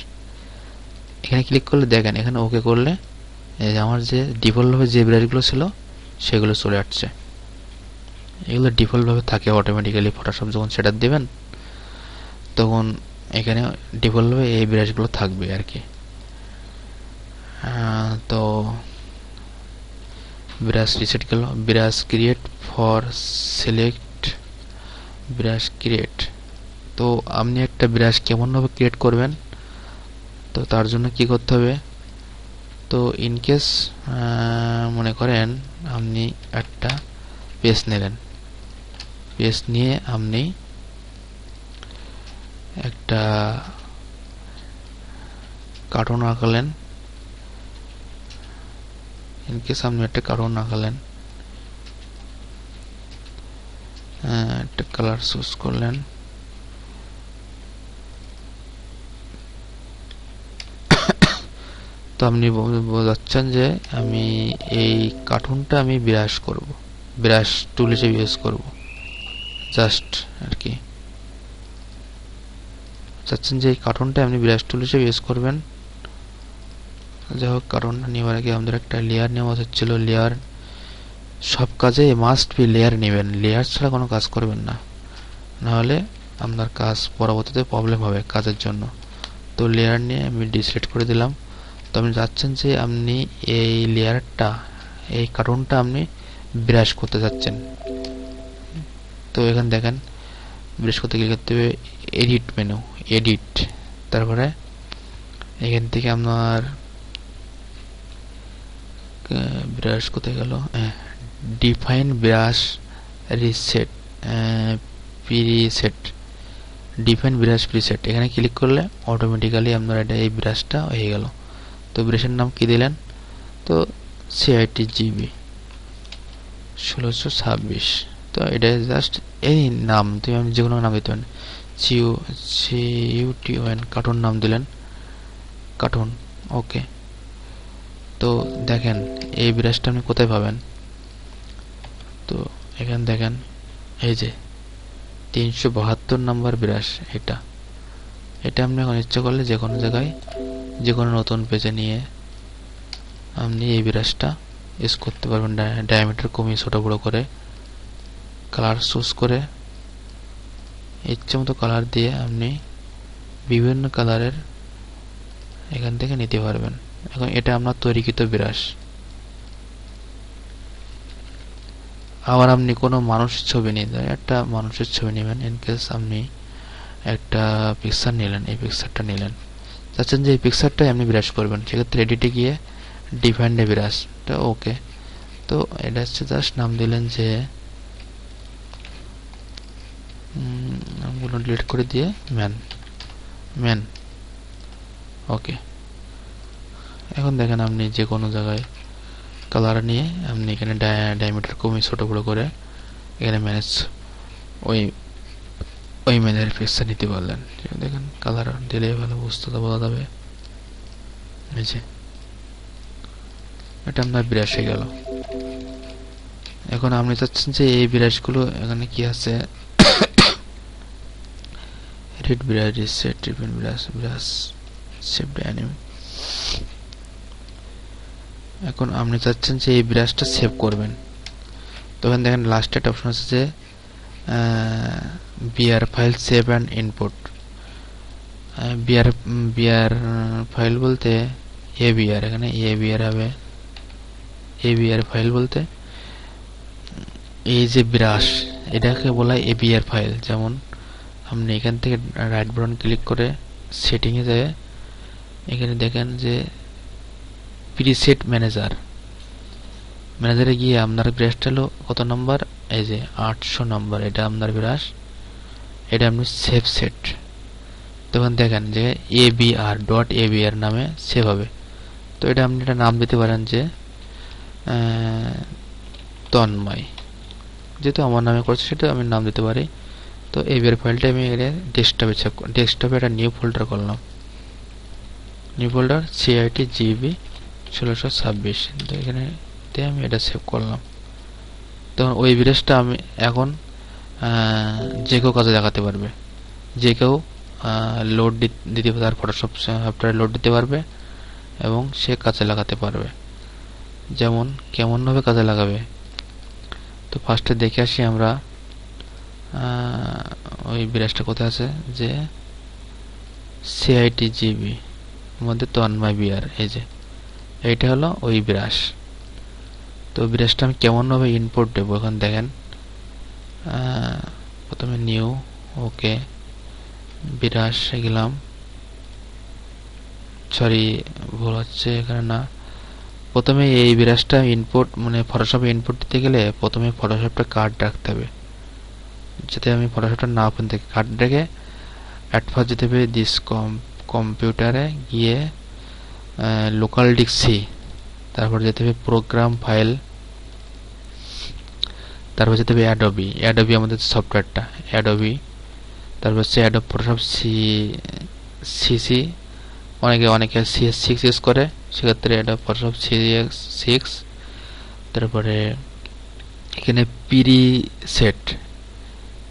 এখানে ক্লিক করলে দেখেন এখানে ওকে করলে আমার যে ডিফল্ট ভাবে যে ব্রাশগুলো ছিল সেগুলো চলে আসছে। এগুলো ডিফল্ট ভাবে থাকে অটোমেটিক্যালি, ফটোশপ যখন সেটআপ দিবেন তখন এখানে ডিফল্ট ভাবে এই ব্রাশগুলো থাকবে আর কি। তো ব্রাশ রিসেট গেল, brush create for select brush create. তো আপনি একটা ব্রাশ কেমন ভাবে ক্রিয়েট করবেন, তো তার জন্য কি করতে হবে, তো ইন কেস মনে করেন আপনি একটা পেজ নিলেন, পেজ নিয়ে আপনি একটা কার্টুন আঁকালেন, ইন কেস আপনি একটা কার্টুন আঁকালেন, একটা কালার চুজ করলেন, তো আপনি বোঝাচ্ছেন যে আমি এই কার্টুনটা আমি ব্রাশ করব, ব্রাশ টুল হিসেবে ইউজ করব জাস্ট আর কি। চাচ্ছেন যে এই কার্টুনটা আপনি ব্রাশ টুল হিসেবে ইউজ করবেন। যাই হোক, কার্টুনটা নেওয়ার আগে আমাদের একটা লেয়ার নেওয়া হচ্ছিল। লেয়ার সব কাজে মাস্ট বি লেয়ার নেবেন, লেয়ার ছাড়া কোনো কাজ করবেন না, নাহলে আপনার কাজ পরবর্তীতে প্রবলেম হবে কাজের জন্য। তো লেয়ার নিয়ে আমি ডিসিলেক্ট করে দিলাম। তো আপনি চাচ্ছেন যে আপনি এই লেয়ারটা, এই কার্টুনটা আপনি ব্রাশ করতে যাচ্ছেন। তো এখানে দেখেন ব্রাশ করতে ক্লিক করতে হবে, এডিট মেনু, এডিট, তারপরে এখান থেকে আপনার ব্রাশ কোথায় গেল, define brush reset preset, define brush preset, এখানে ক্লিক করলে অটোমেটিক্যালি আপনার এটা এই ব্রাশটা হয়ে গেল। তো ব্রাশের নাম কি দিলেন, তো CITGB 1626। তো এটা জাস্ট এই নাম, তুমি আপনি যে কোনো নাম দিতে পারেন, CUTON কার্টুন নাম দিলেন। কাটুন। ওকে, তো দেখেন এই ব্রাশটা আপনি কোথায় পাবেন? তো এখানে দেখেন এই যে 372 নাম্বার ব্রাশ, এটা আপনি এখন ইচ্ছা করলে যে কোনো জায়গায় যে কোনো নতুন পেজে নিয়ে আপনি এই ব্রাশটা ইউজ করতে পারবেন। ডায়ামিটার কমিয়ে ছোট বড় করে কালার চুজ করে ইচ্ছে মতো কালার দিয়ে আপনি বিভিন্ন কালারের এখান থেকে নিতে পারবেন। এখন এটা আপনার তৈরিকৃত ব্রাশ। আবার আপনি কোনো মানুষের ছবি নিতে, একটা মানুষের ছবি নেবেন। ইনকেস আপনি একটা পিকচার নিলেন, এই পিকচারটা নিলেন, চাচ্ছেন যে এই পিকচারটাই আপনি ব্রাশ করবেন, সেক্ষেত্রে এডিটে গিয়ে ডিফাইন্ড এ ব্রাশ, তো ওকে। তো এটা হচ্ছে জাস্ট নাম দিলেন যে নামগুলো ডিলিট করে দিয়ে ম্যান। ওকে, এখন দেখেন আপনি যে কোনো জায়গায় কালার নিয়ে আপনি এখানে ডায়ামিটার কমিয়ে ছোট বড় করে এখানে ম্যানেজ ওই ম্যানের পিকচার নিতে পারলেন। দেখেন কালার দিলে ভালো বুঝতে বোঝা যাবে। এই যে এটা আপনার ব্রাশ হয়ে গেল। এখন আপনি চাচ্ছেন যে এই ব্রাশগুলো এখানে কি আছে, red brush, reset, Ripon brush save dynamic. এখন আপনি চাচ্ছেন যে এই ব্রাশটা সেভ করবেন, তখন দেখেন লাস্টে একটা অপশন আছে যে BR file save and input. BR file বলতে এবিআর, এখানে এবিআর হবে। এবিআর ফাইল বলতে এই যে ব্রাশ, এটাকে বলা হয় এবিআর ফাইল। যেমন আপনি এখান থেকে রাইট বাটন ক্লিক করে সেটিংয়ে যায়, এখানে দেখেন যে প্রিসেট ম্যানেজারে গিয়ে আপনার ব্রাশটা হলো কত নাম্বার, এই যে 800 নাম্বার, এটা আপনার ব্রাশ, এটা আপনি সেভ সেট। তখন দেখেন যে abr.abr নামে সেভ হবে। তো এটা আপনি একটা নাম দিতে পারেন যে তন্ময়, যেহেতু আমার নামে করছে সেটা আমি নাম দিতে পারি। তো abr ফাইলটা আমি ডেস্কটপে একটা নিউ ফোল্ডার করলাম, নিউ ফোল্ডার CITGB 1626। তো এখানে আমি এটা সেভ করলাম। তখন ওই ব্রাশটা আমি এখন যে কেউ কাজে লাগাতে পারবে, যে কেউ লোড দিতে পারবে, তার ফটোশপ সফটওয়্যারে লোড দিতে পারবে এবং সে কাজে লাগাতে পারবে। যেমন কেমনভাবে কাজে লাগাবে, তো ফার্স্টে দেখে আসি আমরা ওই ব্রাশটা কোথায় আছে, যে CITGB মধ্যে তন্ময় বিআর, এই যে এইটা হলো ওই ব্রাশ। তো ব্রাশটা আমি কেমনভাবে ইনপুট দেবো, এখন দেখেন প্রথমে নিউ, ওকে, ব্রাশ গেলাম, সরি ভুল হচ্ছে এখানে, না, প্রথমে এই ব্রাশটা ইনপুট মানে ফটোশপে ইনপুট দিতে গেলে প্রথমে ফটোশপটা কার্ড রাখতে হবে, যাতে আমি ফটোশপটা না ওপেন থেকে কার্ড রেখে অ্যাট ফার্স্ট যেতে হবে দিস কম্পিউটারে গিয়ে লোকাল ডিস্ক, তারপর যেতে হবে প্রোগ্রাম ফাইল, তারপর যেতে হবে অ্যাডোবি আমাদের সফটওয়্যারটা অ্যাডোবি, তারপর হচ্ছে অ্যাডোব ফটোশপ সিসি, অনেকে CS6 ইউজ করে, সেক্ষেত্রে অ্যাডোব ফটোশপ CS6। তারপরে এখানে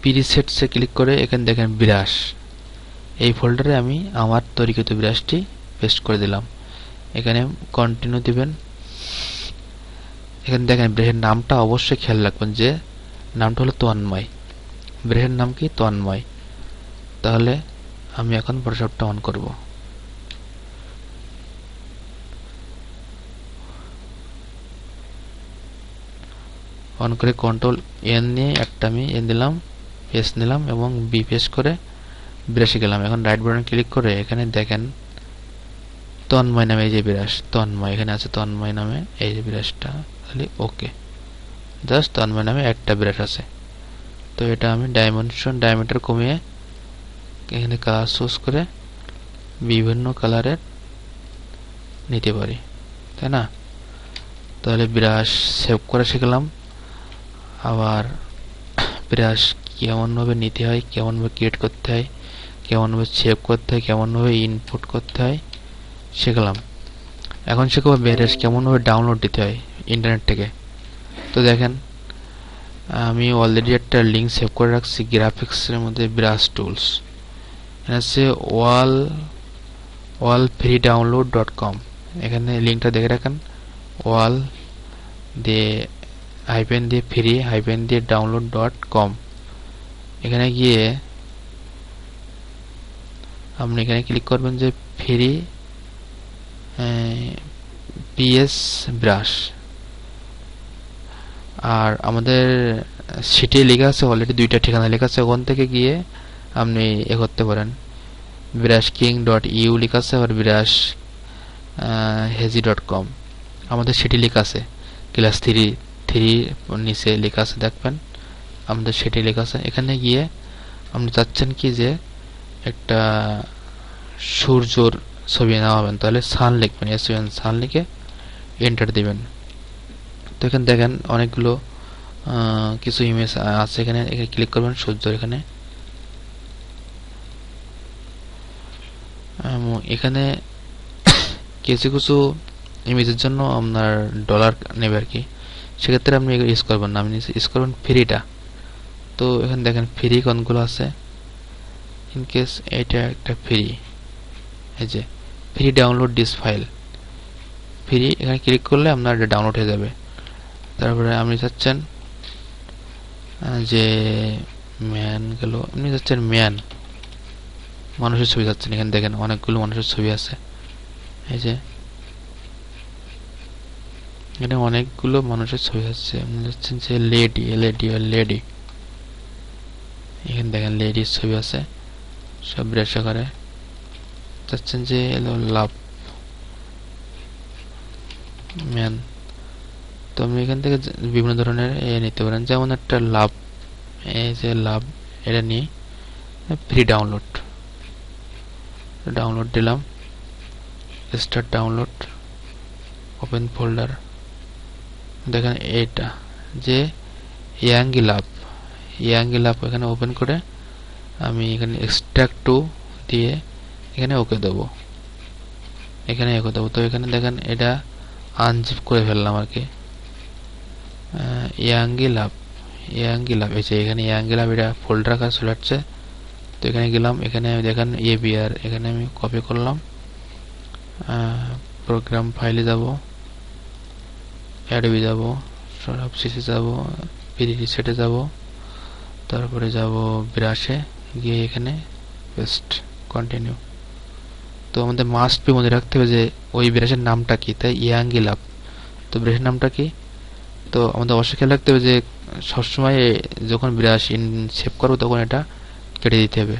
প্রিসেটসে ক্লিক করে এখানে দেখেন ব্রাশ, এই ফোল্ডারে আমি আমার তৈরিকৃত ব্রাশটি পেস্ট করে দিলাম। এখানে কন্টিনিউ দিবেন। এখানে দেখেন ব্রাশের নামটা অবশ্যই খেয়াল রাখবেন যে নামটা হলো তন্ময়, ব্রাশের নাম কি তন্ময়। তাহলে আমি এখন ফটোশপটা অন করব। অন করে Ctrl+N নিয়ে একটা আমি এন দিলাম, পেস্ট নিলাম এবং বি পেস্ট করে ব্রাশে গেলাম। এখন রাইট বাটন ক্লিক করে এখানে দেখেন তন্ময় নামে এই যে ব্রাশ, তন্ময় এখানে আছে তন্ময় নামে এই যে ব্রাশটা, তাহলে ওকে, জাস্ট তন্ময় নামে একটা ব্রাশ আছে। তো এটা আমি ডায়ামিটার কমিয়ে এখানে কালার চুজ করে বিভিন্ন কালারের নিতে পারি, তাই না? তাহলে ব্রাশ সেভ করে শিখলাম। আবার ব্রাশ কেমনভাবে নিতে হয়, কেমনভাবে ক্রিয়েট করতে হয়, কেমনভাবে সেভ করতে হয়, কেমনভাবে ইনপুট করতে হয়, শিখলাম। এখন শিখবো ব্রাশ কেমনভাবে ডাউনলোড দিতে হয় ইন্টারনেট থেকে। তো দেখেন আমি অলরেডি একটা লিঙ্ক সেভ করে রাখছি গ্রাফিক্সের মধ্যে, ব্রাশ টুলস আছে wallfreedownload.com। এখানে লিঙ্কটা দেখে রাখেন, ওয়াল দিয়ে হাইপেন দিয়ে ফ্রি হাইপেন দিয়ে download.com। এখানে গিয়ে আপনি এখানে ক্লিক করবেন যে ফ্রি পিএস ব্রাশ। আর আমাদের সিটি লেখা আছে অলরেডি, 2টা ঠিকানা লেখা আছে, ওখান থেকে গিয়ে আপনি এ করতে পারেন। brushking.eu লেখা আছে, আর brushhazy.com আমাদের সেটি লেখা আছে। ক্লাস 3 নিচে লেখা আছে, দেখবেন আমাদের সেটি লেখা আছে। এখানে গিয়ে আপনি চাচ্ছেন কি যে একটা সূর্যর ছবি নামাবেন, তাহলে সান লিখবেন, সান লিখে এন্টার দিবেন। তো এখানে দেখেন অনেকগুলো কিছু ইমেজ আছে, এখানে ক্লিক করবেন সূর্যর। এখানে কিছু কিছু ইমেজের জন্য আপনার ডলার নেবে আর কি, সেক্ষেত্রে আপনি ইউজ করবেন না, আপনি ইউজ করবেন ফ্রিটা। তো এখানে দেখেন ফ্রি কোনগুলো আছে, ইনকেস এটা একটা ফ্রি, এই যে free download this file, free, এখানে ক্লিক করলে আপনার এটা ডাউনলোড হয়ে যাবে। তারপরে আপনি চাচ্ছেন যে ম্যান গেল, আপনি চাচ্ছেন মানুষের ছবি চাচ্ছেন, এখানে দেখেন অনেকগুলো মানুষের ছবি আছে, এই যে এখানে অনেকগুলো মানুষের ছবি আছে। আপনি চাচ্ছেন যে লেডি, এখানে দেখেন লেডির ছবি আছে সব ব্রাশ করে। চাচ্ছেন যে লাভ ম্যান, তো আপনি এখান থেকে বিভিন্ন ধরনের নিতে পারেন, যেমন একটা লাভ, এই যে লাভ, এটা নিয়ে ফ্রি ডাউনলোড দিলাম, স্টার্ট ডাউনলোড, ওপেন ফোল্ডার। দেখেন এটা যে ইয়াঙ্গি লাভ, এখানে ওপেন করে আমি এখানে এক্সট্রাক্ট টু দিয়ে এখানে ওকে দেবো, তো এখানে দেখেন এটা আনজিপ করে ফেললাম আর কি। ইয়াঙ্গি লাভ, এই যে এখানে ইয়াঙ্গি লাভ, এটা ফোল্ডার কাজ চলে যাচ্ছে। তো এখানে গেলাম, এখানে দেখেন ABR, এখানে আমি কপি করলাম, প্রোগ্রাম ফাইলে যাব, অ্যাডোবি যাব, সবশেষে যাব, প্রিসেটে যাব, তারপরে যাব ব্রাশে, গিয়ে এখানে পেস্ট, কন্টিনিউ। তো আমাদের মাস্ট বি মনে রাখতে হবে যে ওই ব্রাশের নামটা কি, তাই ইয়াঙ্গি লাভ। তো ব্রাশের নামটা কি, তো আমাদের অবশ্যই খেয়াল রাখতে হবে যে সবসময় যখন ব্রাশ সেভ করবো তখন এটা কেটে দিতে হবে,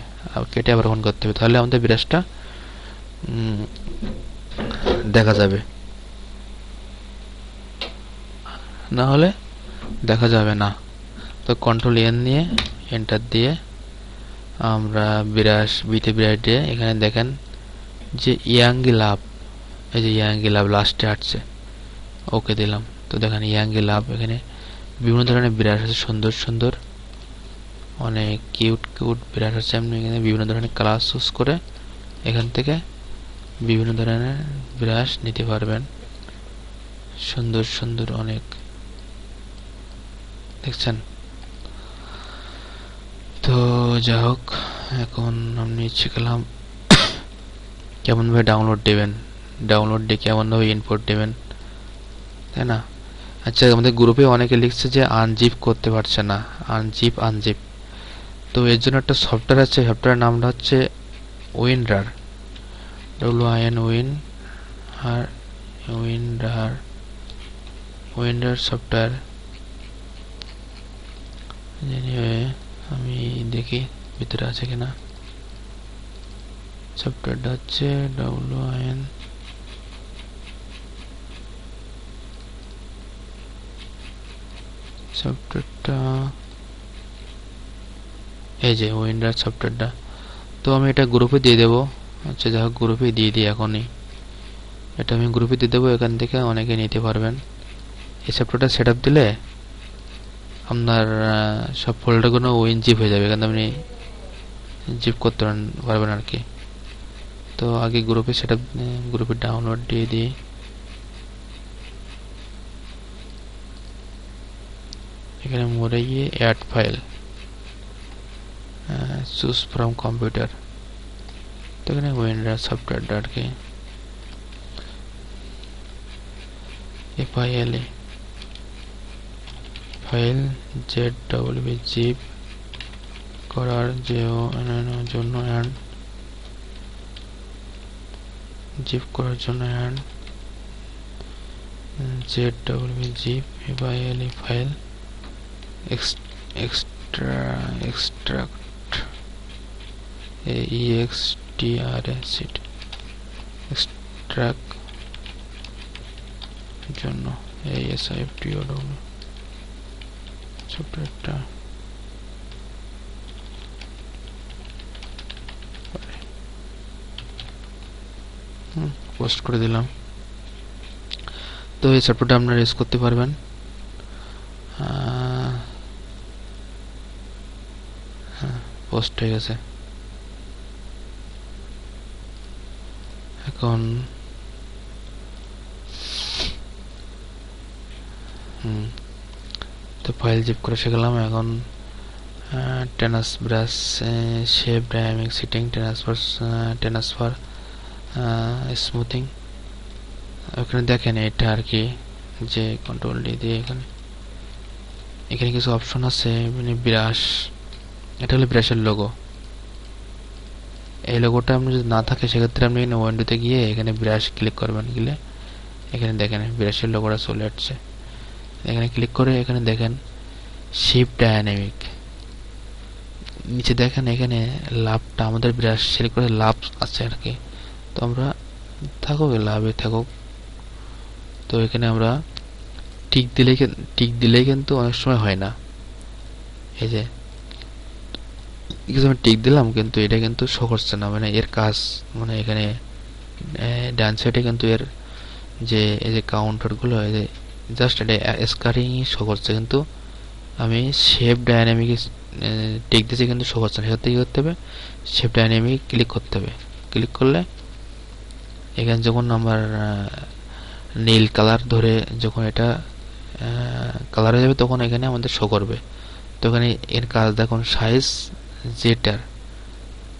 কেটে আবার অন করতে হবে, তাহলে আমাদের ব্রাশটা দেখা যাবে, না হলে দেখা যাবে না। তো কন্ট্রোল N নিয়ে এন্টার দিয়ে আমরা ব্রাশ দিয়ে এখানে দেখেন যে ইয়াঙ্গি লাভ, এই যে ইয়াঙ্গি লাভ লাস্টে আসছে, ওকে দিলাম। তো দেখেন ইয়াঙ্গি লাভ, এখানে বিভিন্ন ধরনের ব্রাশ আছে, সুন্দর অনেক কিউট ব্রাশ আছে। আপনি এখানে বিভিন্ন ধরনের কালার চুজ করে এখান থেকে বিভিন্ন ধরনের ব্রাশ নিতে পারবেন, সুন্দর অনেক, দেখছেন। তো যাই হোক, এখন আমি শিখলাম কেমন ভাবে ডাউনলোড দিয়ে কেমন ভাবে ইনপুট দেবেন, তাই না। আচ্ছা, আমাদের গ্রুপে অনেকে লিখছে যে আনজিপ করতে পারছে না, আনজিপ। তো এর জন্য একটা সফটওয়্যার আছে, সফটওয়্যারের নামটা হচ্ছে উইনরার, উইনরার সফটওয়্যার। আমি দেখি ভিতরে আছে কিনা। সফটওয়্যারটা হচ্ছে WIN, সফটওয়্যারটা এই যে উইন্ডোজ সফটওয়্যারটা। তো আমি এটা গ্রুপে দিয়ে দেবো। আচ্ছা, যাই হোক, গ্রুপে দিয়ে দিই এখনই, এটা আমি গ্রুপে দিয়ে দেবো, এখান থেকে অনেকে নিতে পারবেন। এই সফটওয়্যারটা সেট আপ দিলে আপনার সব ফোল্ডারগুলো উইনজিপ হয়ে যাবে, এখানে আপনি জিপ করতে পারবেন আর কি। তো তো আগে গ্রুপে সেটআপ, গ্রুপে ডাউনলোড দিয়ে দিই। এখানে মোড়ে গিয়ে add file, choose from computer, তো এখানে উইন্ডোজ সফটওয়্যার ডটকে FILE ফাইল ZWB জিপ করার জন্য অ্যান্ড জিপ করার জন্য and ZWB zip FILE file extract extract জন্য ASIFTOW সফটওয়্যারটা পোস্ট করে দিলাম। তো এই সফটওয়্যারটা আপনারা ইউজ করতে পারবেন। পোস্ট হয়ে গেছে। এখন তো ফাইল জিপ করে শিখলাম। এখন tenuous brush shape dynamic setting transfer smoothing. ওখানে দেখেন এটা আর কি, যে কন্ট্রোল ডি দিয়ে এখানে কিছু অপশন আছে। মানে ব্রাশ, এটা হলো ব্রাশের লোগো। এই লোগোটা আপনি যদি না থাকে সেক্ষেত্রে আপনি এখানে উইন্ডোতে গিয়ে এখানে ব্রাশ ক্লিক করবেন। গেলে এখানে দেখেন ব্রাশের লোগোটা চলে আসছে। এখানে ক্লিক করে এখানে দেখেন শেপ ডাইনামিক, নিচে দেখেন এখানে লাভটা আমাদের ব্রাশ সিলেক্ট করে লাভ আছে আর কি। তো আমরা থাকুক লাভে থাকুক। তো এখানে আমরা টিক দিলেই কিন্তু অনেক সময় হয় না। এই যে আমি টিক দিলাম কিন্তু এটা কিন্তু শো করছে না, মানে এর কাজ, মানে এখানে ডান সাইডে কিন্তু এর যে এই যে কাউন্টার গুলো এই যে জাস্ট এটা স্কারিং শো করছে, কিন্তু আমি শেপ ডাইনামিক টিক দিয়েছি কিন্তু শো করছে না। সেক্ষেত্রে কি করতে হবে, শেপ ডাইনামিক ক্লিক করতে হবে। ক্লিক করলে এখানে যখন আমার নীল কালার ধরে যখন এটা কালার হয়ে যাবে তখন এখানে আমাদের শো করবে। তো এখানে এর কাজ দেখুন সাইজ যেটার,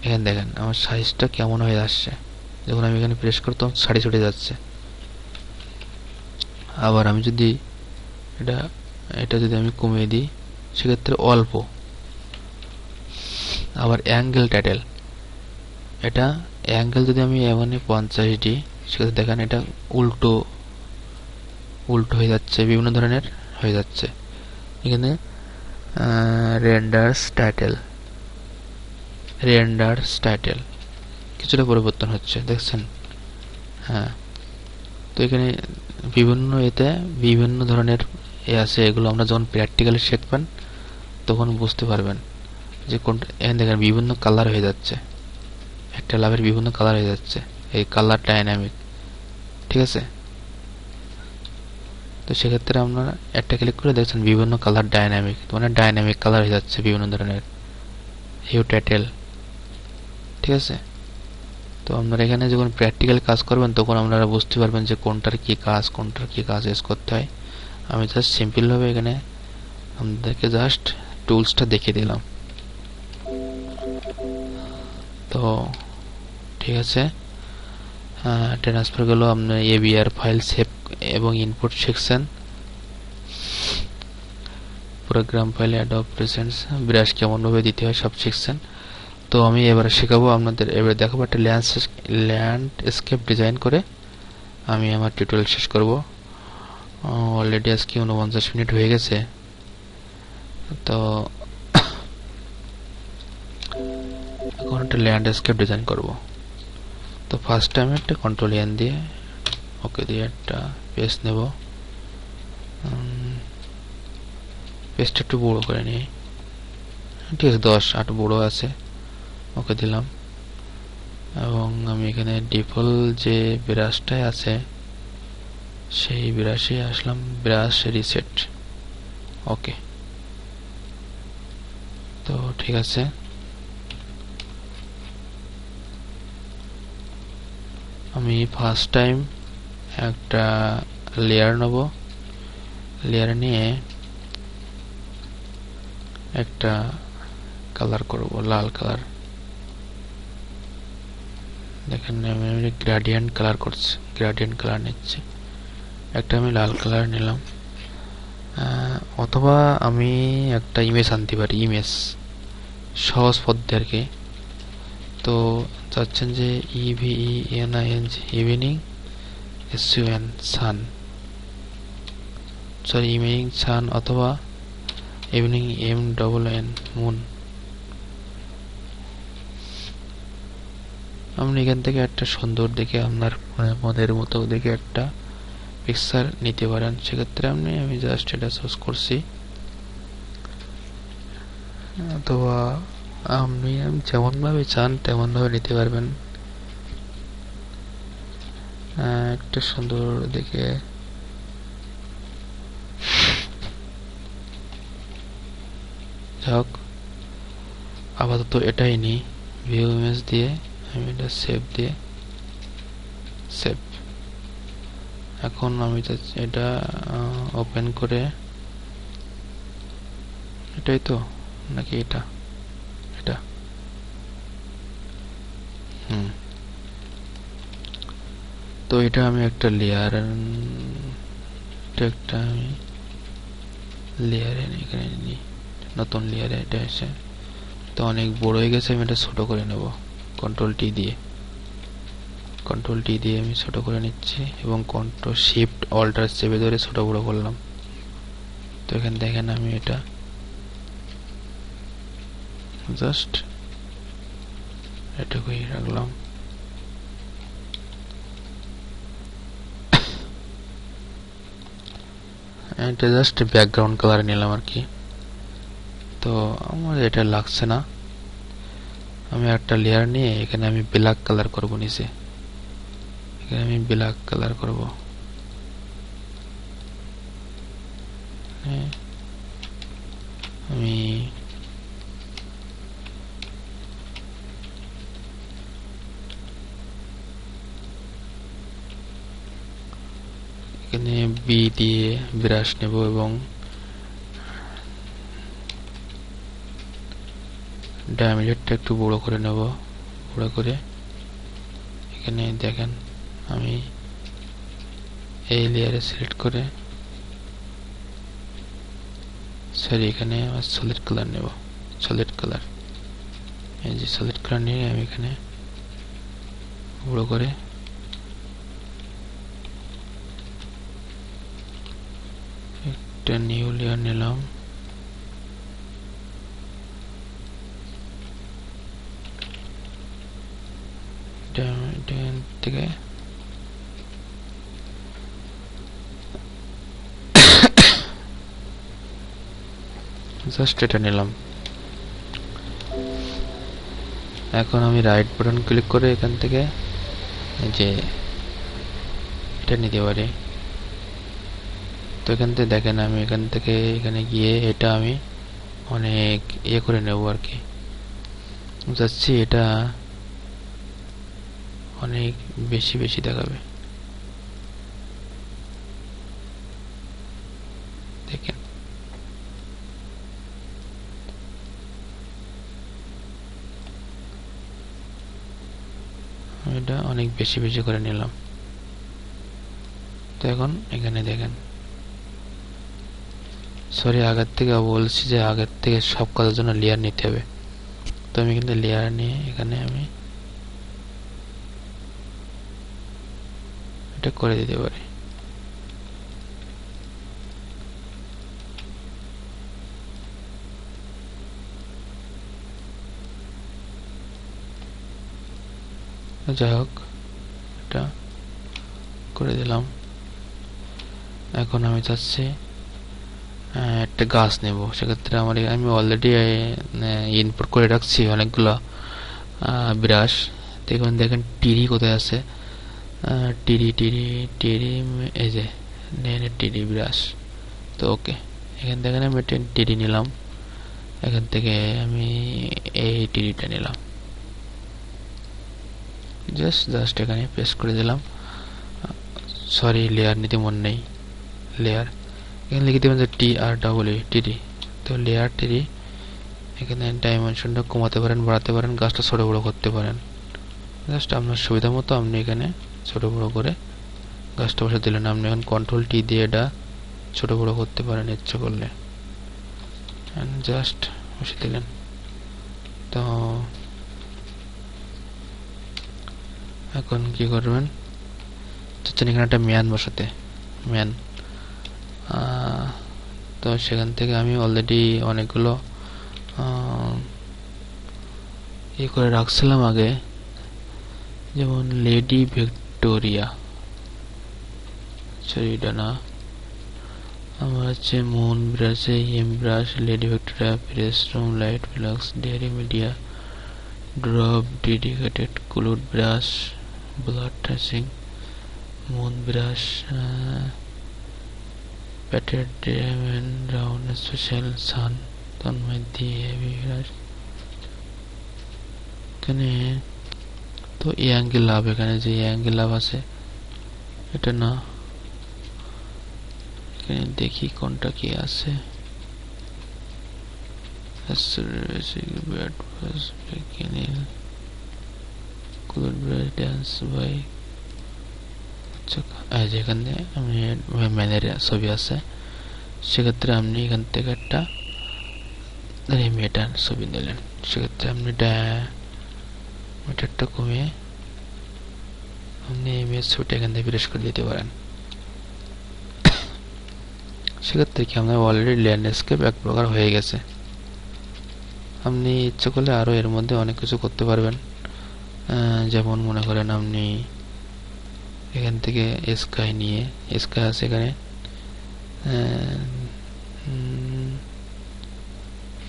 এখানে দেখেন আমার সাইজটা কেমন হয়ে আসছে। যখন আমি এখানে প্রেস করতাম সারি ছুটে যাচ্ছে। আবার আমি যদি এটা যদি আমি কমিয়ে দিই সেক্ষেত্রে অল্প। আবার অ্যাঙ্গেল টাইটেল, এটা অ্যাঙ্গেল যদি আমি এমনই 50 দিই সেক্ষেত্রে দেখেন এটা উল্টো হয়ে যাচ্ছে, বিভিন্ন ধরনের হয়ে যাচ্ছে। এখানে রেন্ডার্স টাইটেল কিছুটা পরিবর্তন হচ্ছে, দেখছেন? হ্যাঁ, তো এখানে বিভিন্ন ধরনের আছে। এগুলো আমরা যখন প্র্যাকটিক্যালি শিখবেন তখন বুঝতে পারবেন যে কোনটা। এখানে দেখেন বিভিন্ন কালার হয়ে যাচ্ছে, একটা লাভের বিভিন্ন কালার হয়ে যাচ্ছে। এই কালার ডাইনামিক, ঠিক আছে? তো সেক্ষেত্রে আপনারা একটা ক্লিক করে দেখছেন বিভিন্ন কালার ডাইনামিক, মানে ডাইনামিক কালার হয়ে যাচ্ছে বিভিন্ন ধরনের। হিউ টাইটেল, ঠিক আছে? তো আপনারা এখানে যখন প্র্যাকটিক্যাল কাজ করবেন তখন আপনারা বুঝতে পারবেন যে কোনটার কি কাজ ইউজ করতে হয়। আমি জাস্ট সিম্পল ভাবে এখানে আপনাদেরকে জাস্ট টুলসটা দেখিয়ে দিলাম। তো ঠিক আছে, ট্রান্সফার গুলো আপনার AVR ফাইল সেভ এবং input section, programme file Adobe presents, brush কেমন ভাবে দিতে হয় সব সেকশন। তো আমি এবারে শেখাবো আপনাদের, এবারে দেখাবো একটা ল্যান্ডস্কেপ ডিজাইন করে আমি আমার টিউটোরিয়াল শেষ করব। অলরেডি আজকে 49 মিনিট হয়ে গেছে। তো এখন একটা ল্যান্ডস্কেপ ডিজাইন করব। তো ফার্স্ট টাইম একটা কন্ট্রোল এন দিয়ে ওকে দিয়ে একটা পেজ নেব। পেজটা একটু বড় করে নিই, ঠিক আছে? 10-8 বড় আছে, ওকে দিলাম। এবং আমি এখানে ডিফল্ট যে ব্রাশটা আছে সেই ব্রাশে আসলাম, ব্রাশ রিসেট, ওকে। তো ঠিক আছে, আমি ফার্স্ট টাইম একটা লেয়ার নেব, লেয়ার নিয়ে একটা কালার করব, লাল কালার। দেখেন আমি গ্রেডিয়েন্ট কালার করছি, গ্রেডিয়েন্ট কালার নিচ্ছি। একটা আমি লাল কালার নিলাম, অথবা আমি একটা ইমেজ আনতে পারি, ইমেজ সহজ পদ্ধতি আর কি। তো চাচ্ছেন যে EVENING ইভিনিং, SUN সান, সরি ইভিনিং সান, অথবা ইভিনিং MNN মুন। আপনি এখান থেকে একটা সুন্দর দেখে আপনার মনের মতো দেখে একটা পিকচার নিতে পারেন। সেক্ষেত্রে আমি জাস্ট এটা চুজ করছি, অথবা আপনি যেমন ভাবে চান তেমন ভাবে নিতে পারবেন। একটা সুন্দর দেখে যাক, আপাতত এটাই নিই। ভিউ ইমেজ দিয়ে আমি এটা সেভ দিয়ে সেভ। এখন আমি এটা ওপেন করে, এটাই তো নাকি এটা, এটা তো এটা আমি একটা লেয়ার, একটা আমি লেয়ারে এখানে নিই, নতুন লেয়ারে এটা এসে তো অনেক বড় হয়ে গেছে, আমি এটা ছোট করে নেব কন্ট্রোল টি দিয়ে। কন্ট্রোল টি দিয়ে আমি ছোট করে নিচ্ছি এবং কন্ট্রোল শিফট অল্টার চেপে ধরে ছোট বড় করলাম। তো এখানে দেখেন আমি এটা জাস্ট এটুকুই রাখলাম। এটা জাস্ট ব্যাকগ্রাউন্ড কালার নিলাম আর কি। তো আমার এটা লাগছে না, আমি একটা লেয়ার নিয়ে এখানে আমি ব্ল্যাক কালার করব, নিচে এখানে আমি ব্ল্যাক কালার করব। আমি এখানে বি দিয়ে ব্রাশ নেব এবং ডায়ামিটারটা একটু বড় করে নেব, বড় করে এখানে দেখেন আমি এই লেয়ারে সিলেক্ট করে, সরি এখানে আমার সলিড কালার নেব, সলিড কালার, এই যে সলিড কালার নিয়ে আমি এখানে বড় করে একটা নিউ লেয়ার নিলাম। থেকে জাস্ট এটা নিলাম। এখন আমি রাইট বাটন ক্লিক করে এখান থেকে যে এটা নিতে পারি। তো এখান থেকে দেখেন আমি এখান থেকে এখানে গিয়ে এটা আমি অনেক করে নেব আর কি, যাচ্ছি এটা অনেক বেশি বেশি দেখাবে। দেখেন এটা অনেক বেশি বেশি করে নিলাম। তো এখন এখানে দেখেন, সরি আগের থেকে বলছি যে আগের থেকে সব কাজের জন্য লেয়ার নিতে হবে। তো আমি কিন্তু লেয়ার নিয়ে এখানে আমি এটা করে দিতে পারি। যাই হোক এটা করে দিলাম। এখন আমি চাচ্ছি একটা গাছ নেব, সেক্ষেত্রে আমি অলরেডি ইনপুট করে রাখছি অনেকগুলো ব্রাশ। দেখুন দেখেন টিরি কোথায় আছে, টিরি টিরি টিরি, এই যে টিরি ব্রাশ। তো ওকে, এখান থেকে আমি টিরি নিলাম, এখান থেকে আমি এই টিরিটা নিলাম, জাস্ট এখানে পেস্ট করে দিলাম। সরি, লেয়ার নিতে মন নেই। লেয়ার এখানে লিখে দেবেন যে TREE, তো লেয়ার টিরি। এখানে ডাইমেনশনটা কমাতে পারেন, বাড়াতে পারেন, গাছটা ছোট বড় করতে পারেন। জাস্ট আপনার সুবিধা মতো আপনি এখানে ছোট বড় করে গাছটা বসে দিলেন। আপনি এখন কন্ট্রোল টি দিয়ে এটা ছোট বড় করতে পারেন ইচ্ছে করলে, জাস্ট বসে দিলেন। তো এখন কি করবেন, চাচ্ছেন এখানে একটা ম্যান বসাতে, ম্যান। তো সেখান থেকে আমি অলরেডি অনেকগুলো করে রাখছিলাম আগে, যেমন লেডি ভিক্টোরিয়া, এটা না, আমার হচ্ছে মুন ব্রাশে M brush, lady Victoria, press room, light flux, dairy media, drop, dedicated, cloud brush, blood tracing, moon brush, patted diamond, round, special, sun, Tanmoy দিয়ে হেভি ব্রাশ। এখানে তো এই অ্যাঙ্গেল লাভ, এখানে যে অ্যাঙ্গেল লাভ আছে এটা না, এখানে দেখি কোনটা কি আছে। যেখানে আমি ম্যানের ছবি আছে, সেক্ষেত্রে আপনি এখান থেকে একটা মেটার ছবি নিলেন। সেক্ষেত্রে আপনি মিটারটা কমিয়ে আপনি ইমেজ ছবিটা এখান থেকে প্রেস করে দিতে পারেন। সেক্ষেত্রে কি আপনার অলরেডি ল্যান্ডস্কেপ এক প্রকার হয়ে গেছে। আপনি ইচ্ছে করলে আরও এর মধ্যে অনেক কিছু করতে পারবেন, যেমন মনে করেন আপনি এখান থেকে স্কাই নিয়ে, স্কাই আছে এখানে,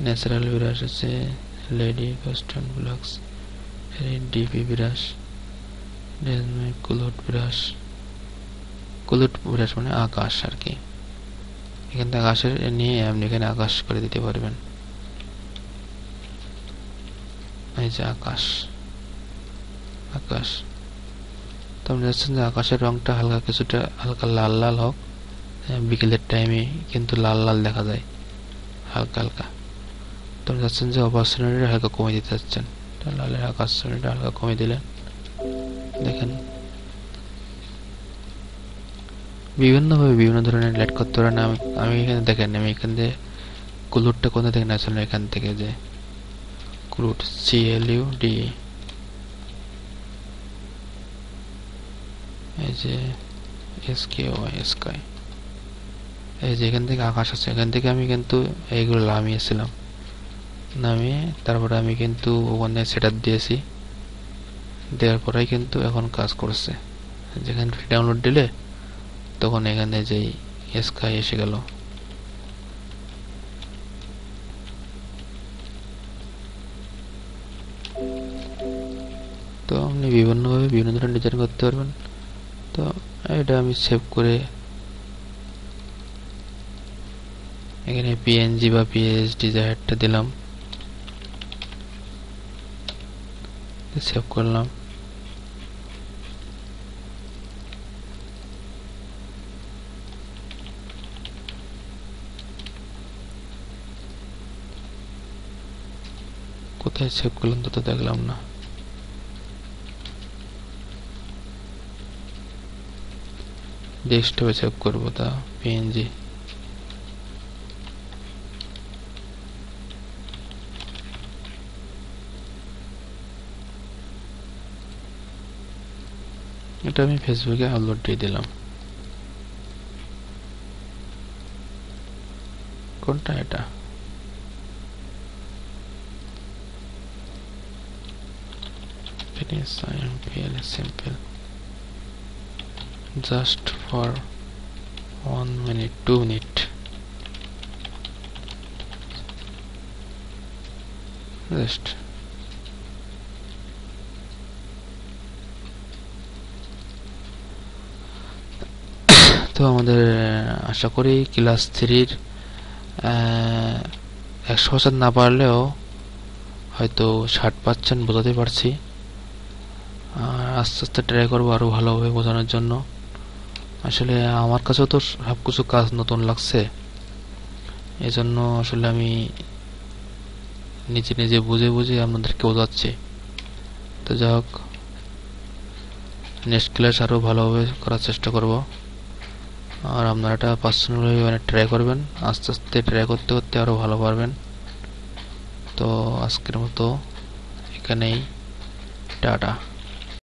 ন্যাচারাল ব্রাশ আছে, lady custom blocks, DP brush, Kulut brush. Kulut brush মানে আকাশ আর কি, এখান থেকে আকাশের নিয়ে আপনি এখানে আকাশ করে দিতে পারবেন। এই যে আকাশ, আকাশ। তো আপনি যাচ্ছেন যে আকাশের রংটা হালকা, কিছুটা হালকা লাল লাল হোক, বিকেলের টাইমে কিন্তু লাল লাল দেখা যায় হালকা হালকা। তো আপনি যাচ্ছেন যে অপারচুনিটিটা হালকা কমে দিতে যাচ্ছেন, লালের আকাশ শ্রেণীটা হালকা কমে দিলেন। দেখেন বিভিন্নভাবে বিভিন্ন ধরনের লাইট করতে পারেন। আমি এখানে দেখেন, আমি এখান থেকে কুলুটটা কোথা থেকে নেছিলাম, এখান থেকে যে ক্লুড, CLUD, এই যে SKY, স্কাই। এই যে এখান থেকে আকাশ আছে, এখান থেকে আমি কিন্তু এইগুলো নামিয়েছিলাম, নামিয়ে তারপরে আমি কিন্তু ওখানে সেটআপ দিয়েছি, দেওয়ার পরেই কিন্তু এখন কাজ করছে। যেখানে ডাউনলোড দিলে তখন এখানে যেই স্কাই এসে গেল। তো আপনি বিভিন্নভাবে বিভিন্ন ধরনের ডিজাইন করতে পারবেন। তো এটা আমি সেভ করে এখানে PNG বা PSD জায়গাটা দিলাম, সেভ করলাম। কোথায় সেভ করলাম তো দেখলাম না। ডেস্কটপে সেভ করবো, তা PNG। এটা আমি ফেসবুকে আপলোড দিয়ে দিলাম। কোনটা এটা? simple, just for 1 minute, 2 minute, just তো আমাদের আশা করি ক্লাস 3-র 100% না পারলেও হয়তো 60% বোঝাতে পারছি। আর আস্তে আস্তে ট্রাই করবো আরো ভালোভাবে বোঝানোর জন্য। আসলে আমার কাছেও তো সবকিছু কাজ নতুন লাগছে, এজন্য আসলে আমি নিজে নিজে বুঝে বুঝে আপনাদেরকে বোঝাচ্ছি। তো যাই হোক, নেক্সট ক্লাস আরো ভালোভাবে করার চেষ্টা করব। আর আপনারা এটা পার্সোনালি মানে ট্রাই করবেন, আস্তে আস্তে ট্রাই করতে করতে আরো ভালো পারবেন। তো আজকের মতো এখানেই, টাটা।